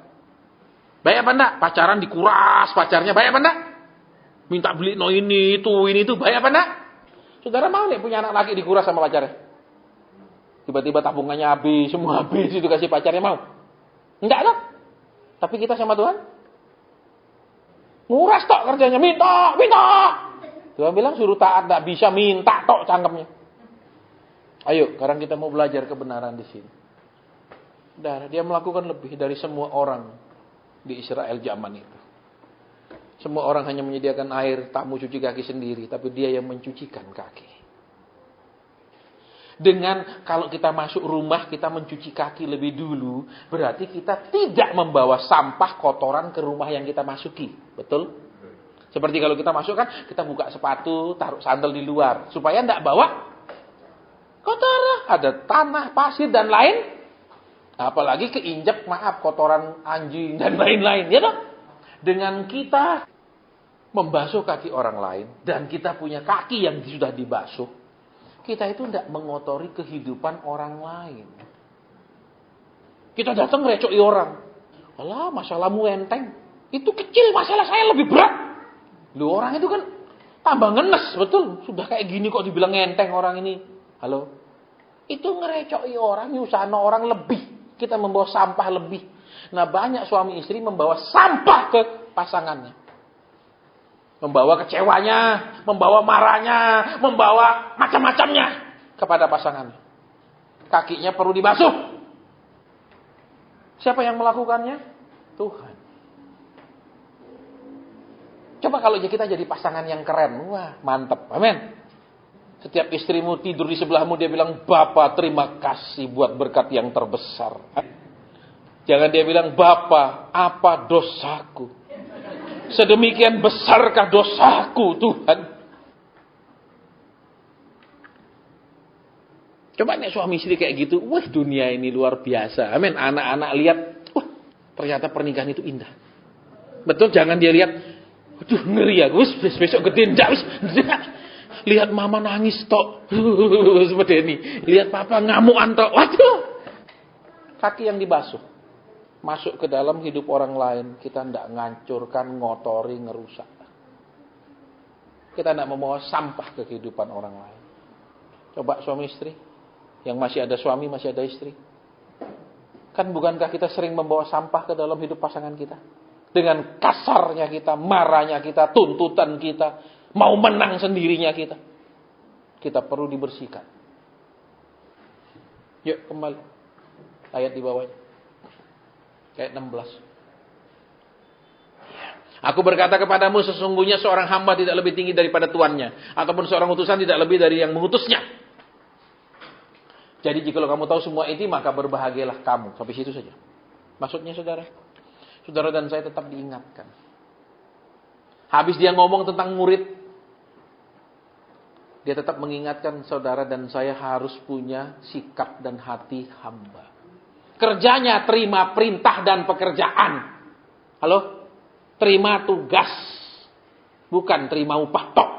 Baik apa enggak? Pacaran dikuras, pacarnya baik apa enggak? Minta beli no ini itu, baik apa enggak? Saudara mau nih punya anak laki dikuras sama pacarnya? Tiba-tiba tabungannya habis, semua habis, itu kasih pacarnya mau? Enggak dong. Tapi kita sama Tuhan nguras tok kerjanya, minta. Tuhan bilang suruh taat, tak bisa, minta tok cangkemnya. Ayo, sekarang kita mau belajar kebenaran di sini. Dan dia melakukan lebih dari semua orang di Israel zaman itu. Semua orang hanya menyediakan air, tamu cuci kaki sendiri, tapi dia yang mencucikan kaki. Dengan kalau kita masuk rumah, kita mencuci kaki lebih dulu, berarti kita tidak membawa sampah kotoran ke rumah yang kita masuki. Betul? Seperti kalau kita masuk kan, kita buka sepatu, taruh sandal di luar. Supaya tidak bawa kotoran. Ada tanah, pasir, dan lain. Apalagi keinjak, maaf, kotoran anjing, dan lain-lain. Ya dong? Dengan kita membasuh kaki orang lain, dan kita punya kaki yang sudah dibasuh, kita itu tidak mengotori kehidupan orang lain. Kita datang ngerecoki orang. Alah, masalahmu enteng. Itu kecil, masalah saya lebih berat. Loh, orang itu kan tambah ngenes, betul. Sudah kayak gini kok dibilang enteng orang ini. Halo? Itu ngerecoki orang, nyusahno orang lebih. Kita membawa sampah lebih. Nah, banyak suami istri membawa sampah ke pasangannya. Membawa kecewanya, membawa marahnya, membawa macam-macamnya kepada pasangannya. Kakinya perlu dibasuh. Siapa yang melakukannya? Tuhan. Coba kalau kita jadi pasangan yang keren. Wah, mantap. Amin. Setiap istrimu tidur di sebelahmu, dia bilang, Bapak terima kasih buat berkat yang terbesar. Jangan dia bilang, Bapak, apa dosaku? Sedemikian besarkah dosaku, Tuhan? Coba nih suami istri kayak gitu, wah dunia ini luar biasa. Amin. Anak-anak lihat, wah ternyata pernikahan itu indah. Betul, jangan dia lihat, aduh ngeri ya, besok gede ndak wis. Lihat mama nangis tok. Seperti ini. Lihat papa ngamuan tok. Waduh. Kaki yang dibasuh. Masuk ke dalam hidup orang lain, kita tidak ngancurkan, ngotori, ngerusak. Kita tidak membawa sampah ke kehidupan orang lain. Coba suami istri, yang masih ada suami, masih ada istri. Kan bukankah kita sering membawa sampah ke dalam hidup pasangan kita? Dengan kasarnya kita, marahnya kita, tuntutan kita, mau menang sendirinya kita. Kita perlu dibersihkan. Yuk kembali. Ayat di bawahnya. Ayat 16. Aku berkata kepadamu, sesungguhnya seorang hamba tidak lebih tinggi daripada tuannya. Ataupun seorang utusan tidak lebih dari yang mengutusnya. Jadi jikalau kamu tahu semua itu, maka berbahagialah kamu. Sampai situ saja. Maksudnya saudara dan saya tetap diingatkan. Habis dia ngomong tentang murid, dia tetap mengingatkan saudara dan saya harus punya sikap dan hati hamba. Kerjanya terima perintah dan pekerjaan. Halo? Terima tugas. Bukan terima upah tok.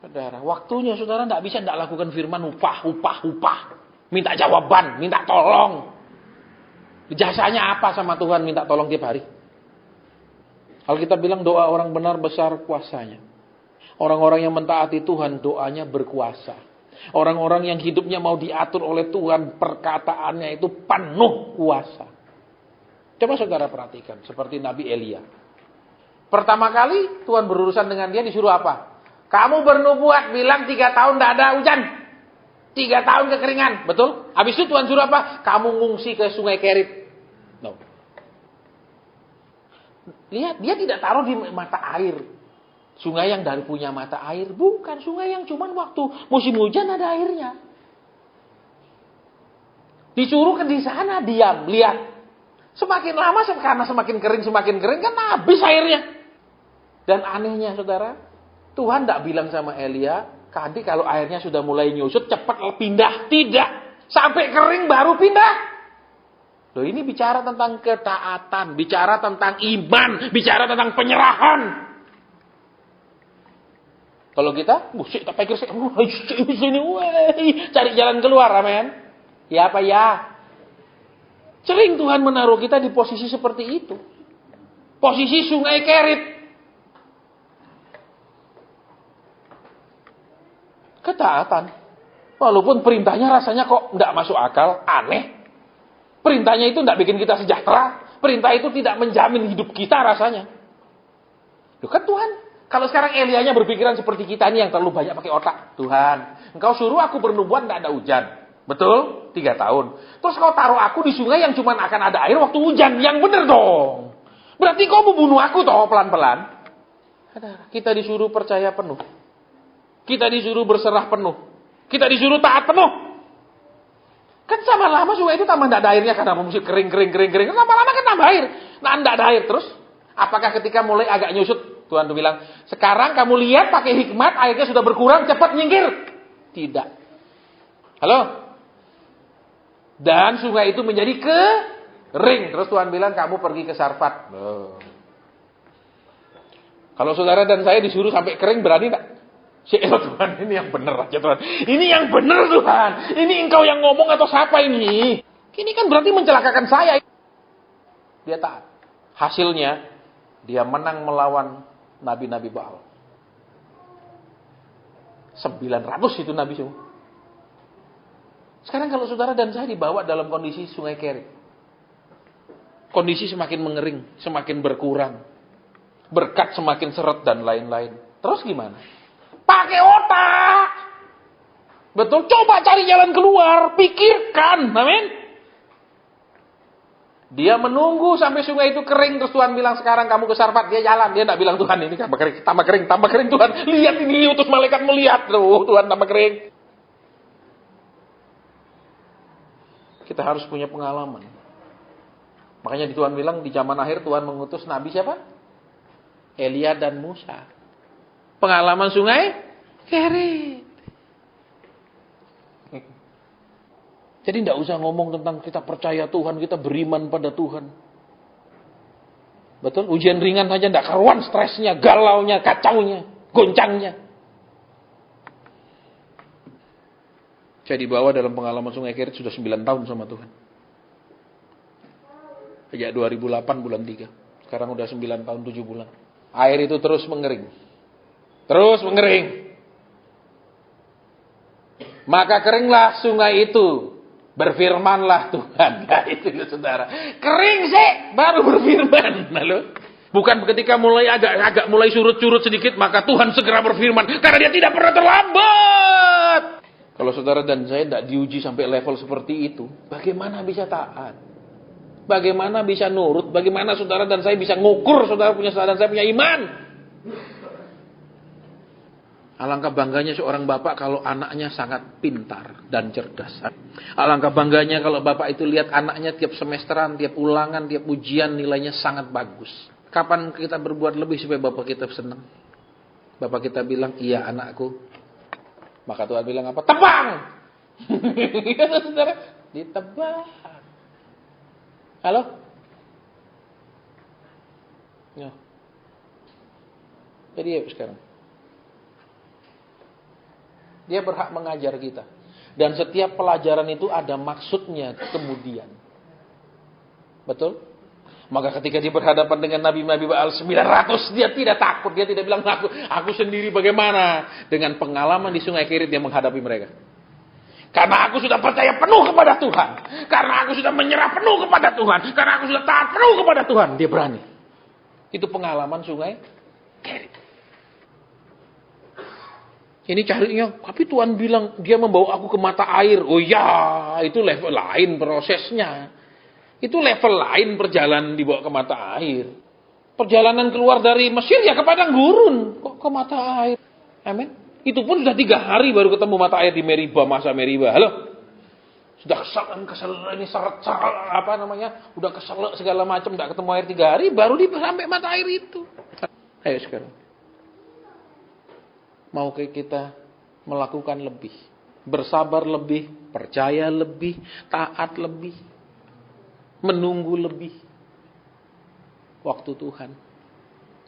Saudara, waktunya saudara tidak bisa tidak lakukan firman upah. Minta jawaban, minta tolong. Jasanya apa sama Tuhan minta tolong tiap hari? Kalau kita bilang doa orang benar besar kuasanya. Orang-orang yang mentaati Tuhan doanya berkuasa. Orang-orang yang hidupnya mau diatur oleh Tuhan, perkataannya itu penuh kuasa. Coba saudara perhatikan, seperti Nabi Elia. Pertama kali Tuhan berurusan dengan dia disuruh apa? Kamu bernubuat bilang 3 tahun tidak ada hujan. 3 tahun kekeringan, betul? Habis itu Tuhan suruh apa? Kamu ngungsi ke sungai Kerit. No. Lihat, dia tidak taruh di mata air. Sungai yang dari punya mata air. Bukan sungai yang cuman waktu musim hujan ada airnya. Disuruh ke di sana, diam, lihat. Semakin lama, karena semakin kering kan habis airnya. Dan anehnya saudara, Tuhan tidak bilang sama Elia, nanti kalau airnya sudah mulai nyusut, cepat pindah. Tidak. Sampai kering baru pindah. Loh, ini bicara tentang ketaatan, bicara tentang iman, bicara tentang penyerahan. Kalau kita, tak pikir sini, cari jalan keluar, amen. Ya apa ya? Sering Tuhan menaruh kita di posisi seperti itu. Posisi sungai Kerit. Ketaatan. Walaupun perintahnya rasanya kok tidak masuk akal, aneh. Perintahnya itu tidak bikin kita sejahtera. Perintah itu tidak menjamin hidup kita rasanya. Loh kan Tuhan, kalau sekarang Elianya berpikiran seperti kita ini yang terlalu banyak pakai otak. Tuhan, engkau suruh aku bernubuat tidak ada hujan. Betul? 3 tahun. Terus kau taruh aku di sungai yang cuma akan ada air waktu hujan. Yang benar dong. Berarti kau mau bunuh aku toh pelan-pelan. Kita disuruh percaya penuh. Kita disuruh berserah penuh. Kita disuruh taat penuh. Kan sama lama sungai itu tambah tidak ada airnya karena musim kering. Lama-lama kan tambah air. Nah, tidak ada air terus. Apakah ketika mulai agak nyusut, Tuhan tuh bilang, sekarang kamu lihat pakai hikmat, airnya sudah berkurang, cepat nyingkir. Tidak. Halo? Dan sungai itu menjadi kering. Terus Tuhan bilang, kamu pergi ke Sarfat. Kalau saudara dan saya disuruh sampai kering, berani tak? Tuhan, ini yang benar aja Tuhan. Ini yang benar Tuhan. Ini engkau yang ngomong atau siapa ini? Ini kan berarti mencelakakan saya. Dia taat. Hasilnya, dia menang melawan nabi-nabi Baal. 900 itu nabi semua. Sekarang kalau saudara dan saya dibawa dalam kondisi sungai Kerit. Kondisi semakin mengering, semakin berkurang. Berkat semakin seret dan lain-lain. Terus gimana? Pakai otak. Betul, coba cari jalan keluar. Pikirkan, amin. Dia menunggu sampai sungai itu kering. Terus Tuhan bilang sekarang kamu ke Sarfat. Dia jalan, dia tidak bilang Tuhan ini tambah kering Tuhan. Lihat ini, utus malaikat melihat. Tuhan tambah kering. Kita harus punya pengalaman. Makanya Tuhan bilang di zaman akhir Tuhan mengutus Nabi siapa? Elia dan Musa. Pengalaman sungai Kerit. Jadi tidak usah ngomong tentang kita percaya Tuhan, kita beriman pada Tuhan. Betul? Ujian ringan saja tidak karuan stresnya, galaunya, kacaunya, goncangnya. Saya dibawa dalam pengalaman sungai Kerit sudah 9 tahun sama Tuhan. Sejak 2008 bulan 3. Sekarang udah 9 tahun 7 bulan. Air itu terus mengering. Terus mengering. Maka keringlah sungai itu. Berfirmanlah Tuhan. Nah, itu loh saudara. Kering sih, baru berfirman. Lalu, bukan ketika mulai agak mulai surut-surut sedikit, maka Tuhan segera berfirman. Karena dia tidak pernah terlambat. Kalau saudara dan saya tidak diuji sampai level seperti itu, bagaimana bisa taat? Bagaimana bisa nurut? Bagaimana saudara dan saya bisa ngukur saudara dan saya punya iman? Alangkah bangganya seorang bapak kalau anaknya sangat pintar dan cerdas. Alangkah bangganya kalau bapak itu lihat anaknya tiap semesteran, tiap ulangan, tiap ujian nilainya sangat bagus. Kapan kita berbuat lebih supaya bapak kita senang? Bapak kita bilang, iya anakku. Maka Tuhan bilang apa? Tebang! Saudara, ditebang. Halo? Ya. Jadi ya sekarang. Dia berhak mengajar kita. Dan setiap pelajaran itu ada maksudnya kemudian. Betul? Maka ketika dia berhadapan dengan Nabi-Nabi Baal 900, dia tidak takut. Dia tidak bilang, aku sendiri bagaimana. Dengan pengalaman di sungai Kerit, dia menghadapi mereka. Karena aku sudah percaya penuh kepada Tuhan. Karena aku sudah menyerah penuh kepada Tuhan. Karena aku sudah taat penuh kepada Tuhan. Dia berani. Itu pengalaman sungai Kerit. Ini carinya, tapi Tuhan bilang, dia membawa aku ke mata air. Oh ya, itu level lain prosesnya. Itu level lain perjalanan dibawa ke mata air. Perjalanan keluar dari Mesir ya ke padang gurun. Kok ke mata air? Amin. Itu pun sudah 3 hari baru ketemu mata air di Meriba, masa Meriba. Halo? Sudah kesel ini seret apa namanya? Udah kesel segala macam, enggak ketemu air 3 hari baru sampai mata air itu. Ayo sekarang. Mau kita melakukan lebih, bersabar lebih, percaya lebih, taat lebih, menunggu lebih waktu Tuhan,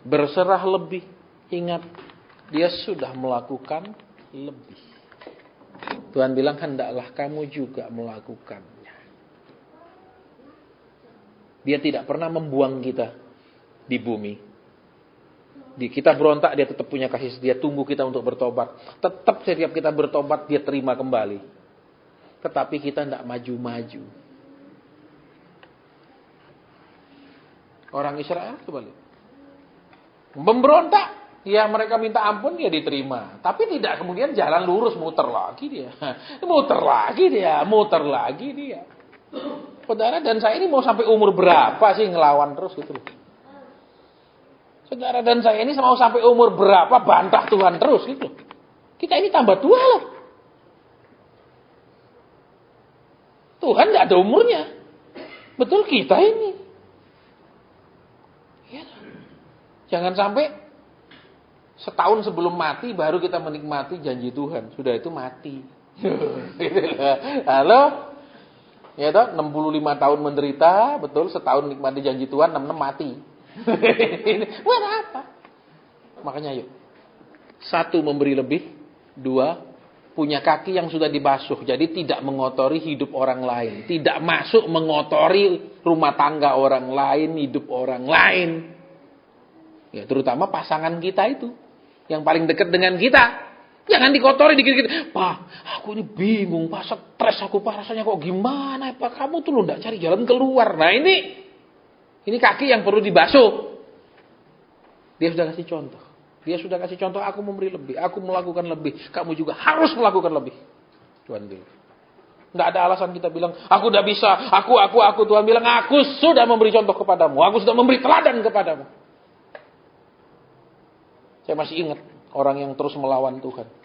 berserah lebih. Ingat, dia sudah melakukan lebih. Tuhan bilang, hendaklah kamu juga melakukannya. Dia tidak pernah membuang kita di bumi. Kita berontak, dia tetap punya kasih setia, tunggu kita untuk bertobat. Tetap setiap kita bertobat, dia terima kembali. Tetapi kita tidak maju-maju. Orang Israel kembali. Memberontak, ya mereka minta ampun, dia diterima. Tapi tidak kemudian jalan lurus, muter lagi dia. Muter lagi dia. Saudara dan saya ini mau sampai umur berapa sih ngelawan terus gitu loh. Saudara dan saya ini mau sampai umur berapa bantah Tuhan terus gitu. Kita ini tambah tua loh. Tuhan tidak ada umurnya. Betul kita ini. Ya. Jangan sampai setahun sebelum mati baru kita menikmati janji Tuhan. Sudah itu mati. Halo? Ya toh, 65 tahun menderita, betul, setahun nikmati janji Tuhan, 66 mati. Buat apa? Makanya yuk. 1, memberi lebih. 2, punya kaki yang sudah dibasuh. Jadi tidak mengotori hidup orang lain. Tidak masuk mengotori rumah tangga orang lain, hidup orang lain. Ya, terutama pasangan kita itu. Yang paling dekat dengan kita. Jangan dikotori dikit-dikit. Pak, aku ini bingung, Pak, stres aku, Pak, rasanya kok gimana, Pak, kamu tuh lo enggak cari jalan keluar. Nah ini kaki yang perlu dibasuh. Dia sudah kasih contoh. Aku memberi lebih, aku melakukan lebih. Kamu juga harus melakukan lebih. Tuhan bilang. Enggak ada alasan kita bilang, aku udah bisa, aku. Tuhan bilang, aku sudah memberi contoh kepadamu. Aku sudah memberi teladan kepadamu. Saya masih ingat orang yang terus melawan Tuhan.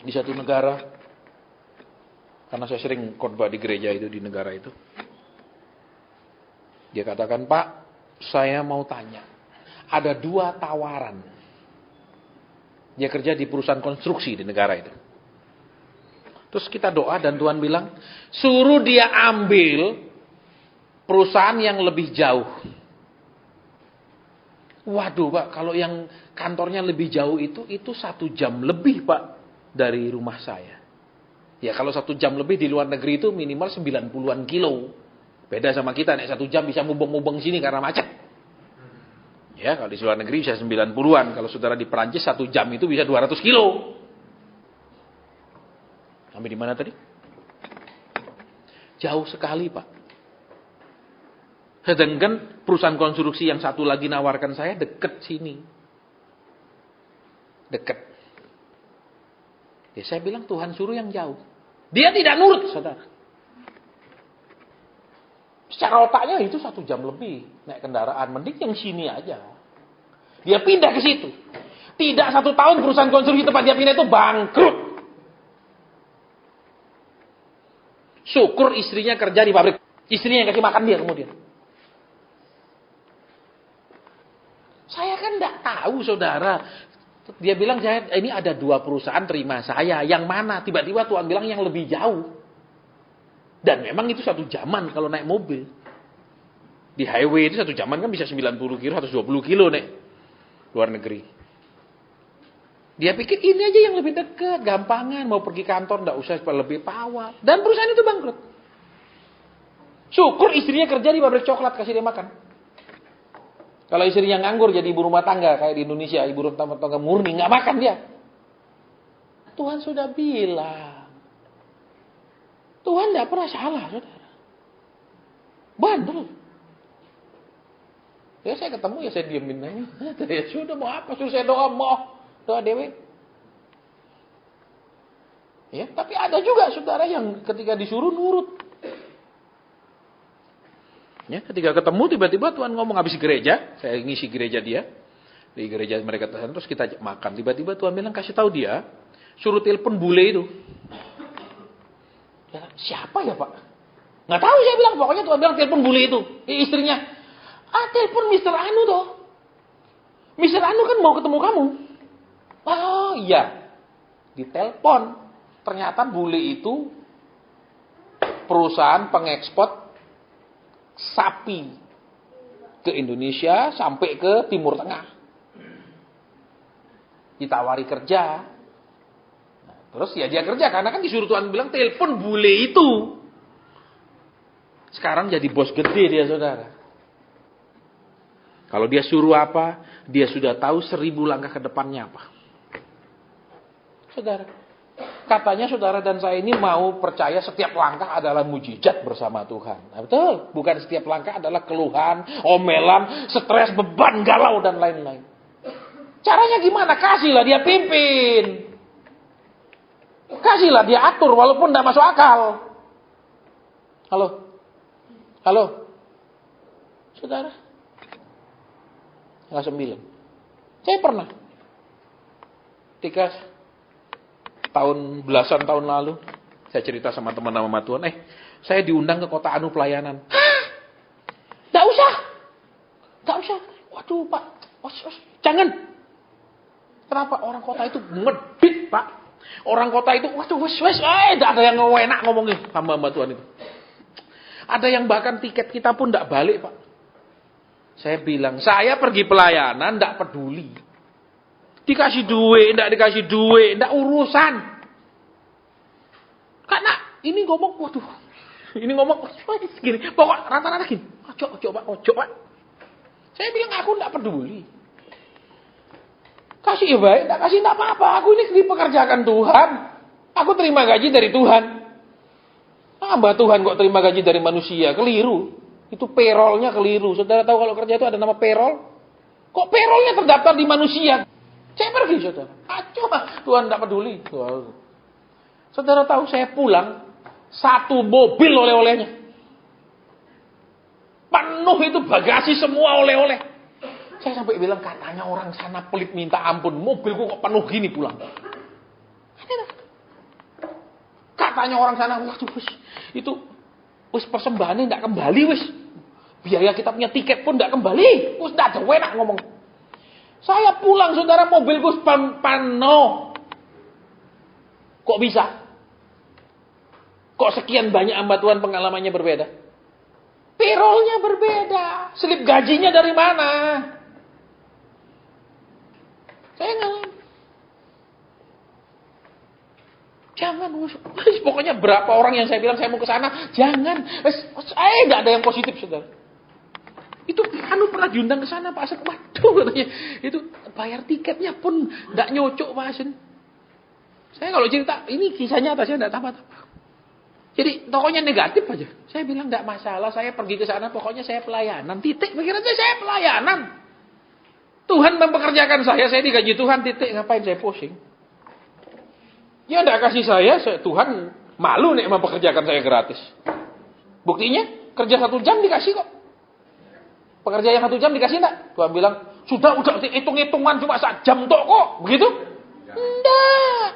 Di satu negara, karena saya sering khotbah di gereja itu, di negara itu. Dia katakan, Pak, saya mau tanya. Ada 2 tawaran. Dia kerja di perusahaan konstruksi di negara itu. Terus kita doa dan Tuhan bilang, suruh dia ambil perusahaan yang lebih jauh. Waduh Pak, kalau yang kantornya lebih jauh itu 1 jam lebih Pak dari rumah saya. Ya kalau 1 jam lebih di luar negeri itu minimal 90-an kilo. Beda sama kita, nek 1 jam bisa mubeng-mubeng sini karena macet. Ya kalau di luar negeri bisa 90-an. Kalau saudara di Perancis 1 jam itu bisa 200 kilo. Sampai di mana tadi? Jauh sekali Pak. Sedangkan perusahaan konstruksi yang satu lagi nawarkan saya deket sini. Deket. Ya saya bilang Tuhan suruh yang jauh. Dia tidak nurut, saudara. Secara otaknya itu 1 jam lebih naik kendaraan. Mending yang sini aja. Dia pindah ke situ. Tidak 1 tahun perusahaan konstruksi tempat dia pindah itu bangkrut. Syukur istrinya kerja di pabrik. Istrinya yang kasih makan dia kemudian. Saya kan tidak tahu saudara. Dia bilang ini ada 2 perusahaan terima saya. Yang mana? Tiba-tiba Tuhan bilang yang lebih jauh. Dan memang itu 1 jaman kalau naik mobil. Di highway itu 1 jaman kan bisa 90 kilo, 120 kilo naik luar negeri. Dia pikir ini aja yang lebih dekat, gampangan. Mau pergi kantor tidak usah lebih pawal. Dan perusahaan itu bangkrut. Syukur istrinya kerja di pabrik coklat, kasih dia makan. Kalau istrinya nganggur jadi ibu rumah tangga kayak di Indonesia, ibu rumah tangga murni, nggak makan dia. Tuhan sudah bilang. Tuhan tidak pernah salah, saudara. Bandel. Ya saya ketemu ya saya diemin aja. Ya sudah mau apa? Suruh saya doa dewe. Ya, tapi ada juga saudara yang ketika disuruh nurut. Ya, ketika ketemu tiba-tiba Tuhan ngomong habis gereja, saya ngisi gereja dia. Di gereja mereka terus kita ajak makan. Tiba-tiba Tuhan bilang kasih tahu dia, suruh telepon bule itu. Ya, siapa ya Pak? Nggak tahu saya bilang, pokoknya Tuhan bilang telepon bule itu. Istrinya, telepon Mister Anu toh. Mister Anu kan mau ketemu kamu. Oh iya, ditelepon. Ternyata bule itu perusahaan pengekspor sapi ke Indonesia sampai ke Timur Tengah. Ditawari kerja. Nah, terus ya dia kerja karena kan disuruh Tuhan bilang telepon bule itu. Sekarang jadi bos gede dia, saudara. Kalau dia suruh apa, dia sudah tahu 1000 langkah ke depannya apa. Saudara, katanya saudara dan saya ini mau percaya setiap langkah adalah mujizat bersama Tuhan. Nah, betul, bukan setiap langkah adalah keluhan, omelan, stres, beban, galau, dan lain-lain. Caranya gimana? Kasihlah dia pimpin. Kasihlah dia atur walaupun tidak masuk akal. Halo? Halo? Saudara? Yang 9. Saya pernah. Belasan tahun lalu, saya cerita sama teman-teman Tuhan, saya diundang ke kota Anu pelayanan. Hah? Nggak usah. Waduh Pak, jangan. Kenapa? Orang kota itu ngedit Pak. Orang kota itu, waduh tidak ada yang enak ngomongin hamba-hamba Tuhan itu. Ada yang bahkan tiket kita pun tidak balik Pak. Saya bilang, saya pergi pelayanan tidak peduli. Dikasih duit, tidak dikasih duit, tidak urusan. Karena ini ngomong, ini ngomong, gini, pokok rata-rata gini, ojo Pak. Saya bilang, aku tidak peduli. Kasih ya baik, tidak kasih tidak apa-apa. Aku ini dipekerjakan Tuhan. Aku terima gaji dari Tuhan. Hamba Tuhan kok terima gaji dari manusia, keliru. Itu payrollnya keliru. Saudara tahu kalau kerja itu ada nama payroll? Kok payrollnya terdaftar di manusia? Saya pergi, saudara. Coba Tuhan tidak peduli. Saudara tahu saya pulang 1 mobil oleh-olehnya. Penuh itu bagasi semua oleh-oleh. Saya sampai bilang katanya orang sana pelit minta ampun. Mobilku kok penuh gini pulang. Katanya orang sana, itu persembahannya tidak kembali Biaya kita punya tiket pun tidak kembali. Tidak ada enak ngomong. Saya pulang, saudara, mobilku penuh. Kok bisa? Kok sekian banyak hamba Tuhan pengalamannya berbeda? Payrollnya berbeda. Slip gajinya dari mana? Saya ngalamin. Jangan, pokoknya berapa orang yang saya bilang saya mau ke sana, jangan. Tidak ada yang positif, saudara. Itu pernah diundang ke sana Pak Asen. Waduh katanya. Itu bayar tiketnya pun tidak nyocok Pak Asen. Saya kalau cerita ini kisah nyata saya tidak tambah-tambah. Jadi pokoknya negatif aja. Saya bilang tidak masalah. Saya pergi ke sana pokoknya saya pelayanan. Titik pikirannya saya pelayanan. Tuhan mempekerjakan saya digaji Tuhan titik. Ngapain saya pusing? Ya tidak kasih saya Tuhan malu nih mempekerjakan saya gratis. Buktinya kerja 1 jam dikasih kok. Pekerja yang 1 jam dikasih enggak? Tuhan bilang, udah hitung-hitungan cuma 1 jam tok kok. Begitu? Enggak.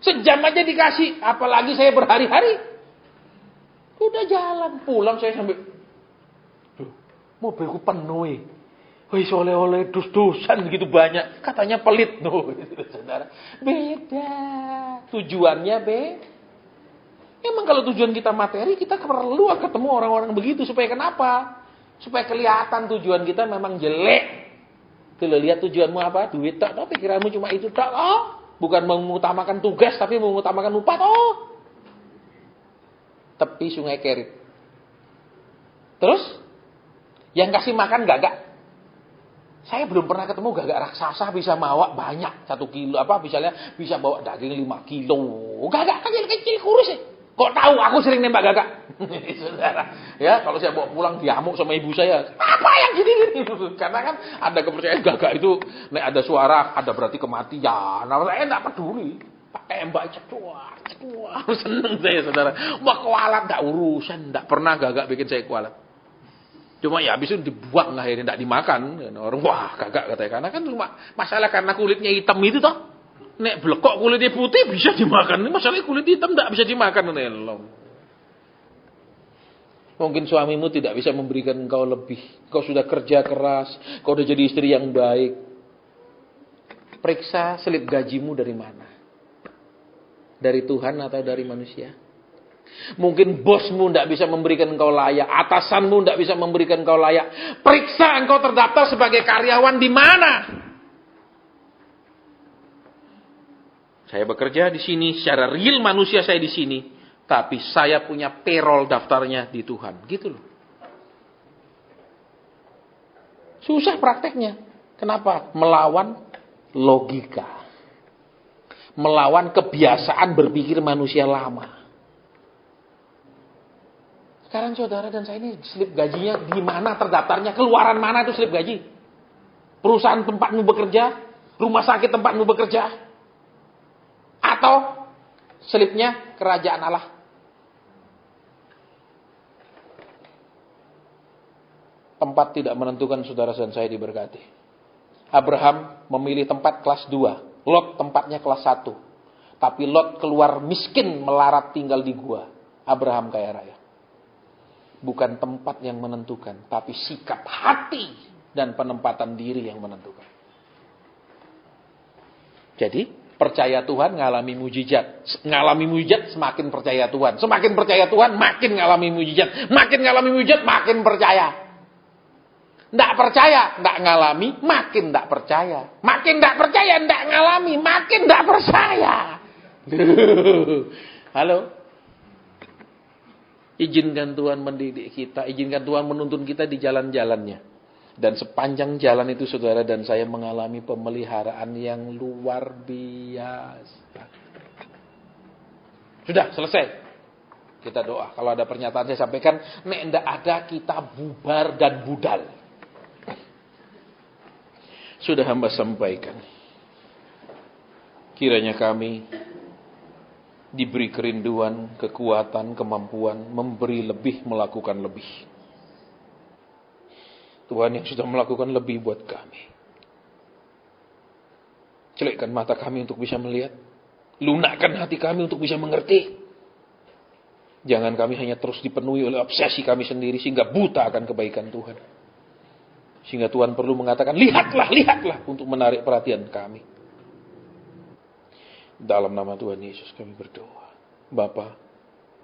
Sejam aja dikasih. Apalagi saya berhari-hari. Udah jalan. Pulang saya sampai, mobilku penuh. Oleh-oleh dus-dusan begitu banyak. Katanya pelit. Saudara. Beda. Tujuannya beda. Emang kalau tujuan kita materi, kita perlu ketemu orang-orang begitu. Supaya kenapa? Supaya kelihatan tujuan kita memang jelek. Tuh lihat tujuanmu apa? Duit tak? Oh, pikiranmu cuma itu tak? Oh, bukan mengutamakan tugas tapi mengutamakan upah. Oh, tepi Sungai Kerit. Terus yang kasih makan gagak. Saya belum pernah ketemu gagak raksasa bisa bawa banyak 1 kilo misalnya bisa bawa daging 5 kilo. Gagak kecil kurus. Kok tahu aku sering nembak gagak? Saudara, ya kalau saya bawa pulang diamuk sama ibu saya. Apa yang gini? Karena kan ada kepercayaan gagak itu nek ada suara ada berarti kematian. Nah, saya enggak peduli. Pakai tembak cetuar. Seneng saya, saudara. Mau kualat enggak urusan, enggak pernah gagak bikin saya kualat. Cuma ya habis itu dibuang lah, ini tidak dimakan. Orang wah kagak katanya, karena kan cuma masalah karena kulitnya hitam itu toh. Nek blekok kulitnya putih bisa dimakan. Ini masalahnya kulit hitam tidak bisa dimakan. Mungkin suamimu tidak bisa memberikan engkau lebih. Kau sudah kerja keras, kau sudah jadi istri yang baik. Periksa selip gajimu dari mana? Dari Tuhan atau dari manusia? Mungkin bosmu tidak bisa memberikan engkau layak, atasanmu tidak bisa memberikan engkau layak. Periksa engkau terdaftar sebagai karyawan di mana? Saya bekerja di sini, secara real manusia saya di sini, tapi saya punya payroll daftarnya di Tuhan, gitu loh. Susah prakteknya. Kenapa? Melawan logika. Melawan kebiasaan berpikir manusia lama. Sekarang saudara dan saya ini slip gajinya di mana terdaftarnya? Keluaran mana itu slip gaji? Perusahaan tempatmu bekerja? Rumah sakit tempatmu bekerja? Atau slipnya kerajaan Allah? Tempat tidak menentukan saudara dan saya diberkati. Abraham memilih tempat kelas 2. Lot tempatnya kelas 1. Tapi Lot keluar miskin melarat tinggal di gua. Abraham kaya raya. Bukan tempat yang menentukan, tapi sikap hati dan penempatan diri yang menentukan. Jadi, percaya Tuhan ngalami mujizat. Ngalami mujizat semakin percaya Tuhan. Semakin percaya Tuhan makin ngalami mujizat. Makin ngalami mujizat makin percaya. Nggak percaya, nggak ngalami, makin nggak percaya. Makin nggak percaya, nggak ngalami, makin nggak percaya. Halo? Izinkan Tuhan mendidik kita, izinkan Tuhan menuntun kita di jalan-jalannya. Dan sepanjang jalan itu saudara dan saya mengalami pemeliharaan yang luar biasa. Sudah, selesai. Kita doa. Kalau ada pernyataan saya sampaikan, nek ndak ada kita bubar dan budal. Sudah hamba sampaikan. Kiranya kami diberi kerinduan, kekuatan, kemampuan, memberi lebih, melakukan lebih. Tuhan yang sudah melakukan lebih buat kami. Celikkan mata kami untuk bisa melihat. Lunakkan hati kami untuk bisa mengerti. Jangan kami hanya terus dipenuhi oleh obsesi kami sendiri sehingga buta akan kebaikan Tuhan. Sehingga Tuhan perlu mengatakan, lihatlah, lihatlah untuk menarik perhatian kami. Dalam nama Tuhan Yesus kami berdoa. Bapa,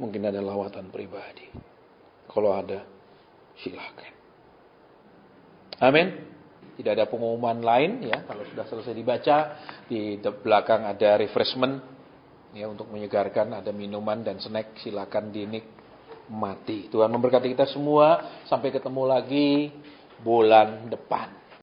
mungkin ada lawatan pribadi. Kalau ada, silakan. Amin. Tidak ada pengumuman lain ya. Kalau sudah selesai dibaca, di belakang ada refreshment ya untuk menyegarkan, ada minuman dan snack, silakan dinikmati. Tuhan memberkati kita semua. Sampai ketemu lagi bulan depan.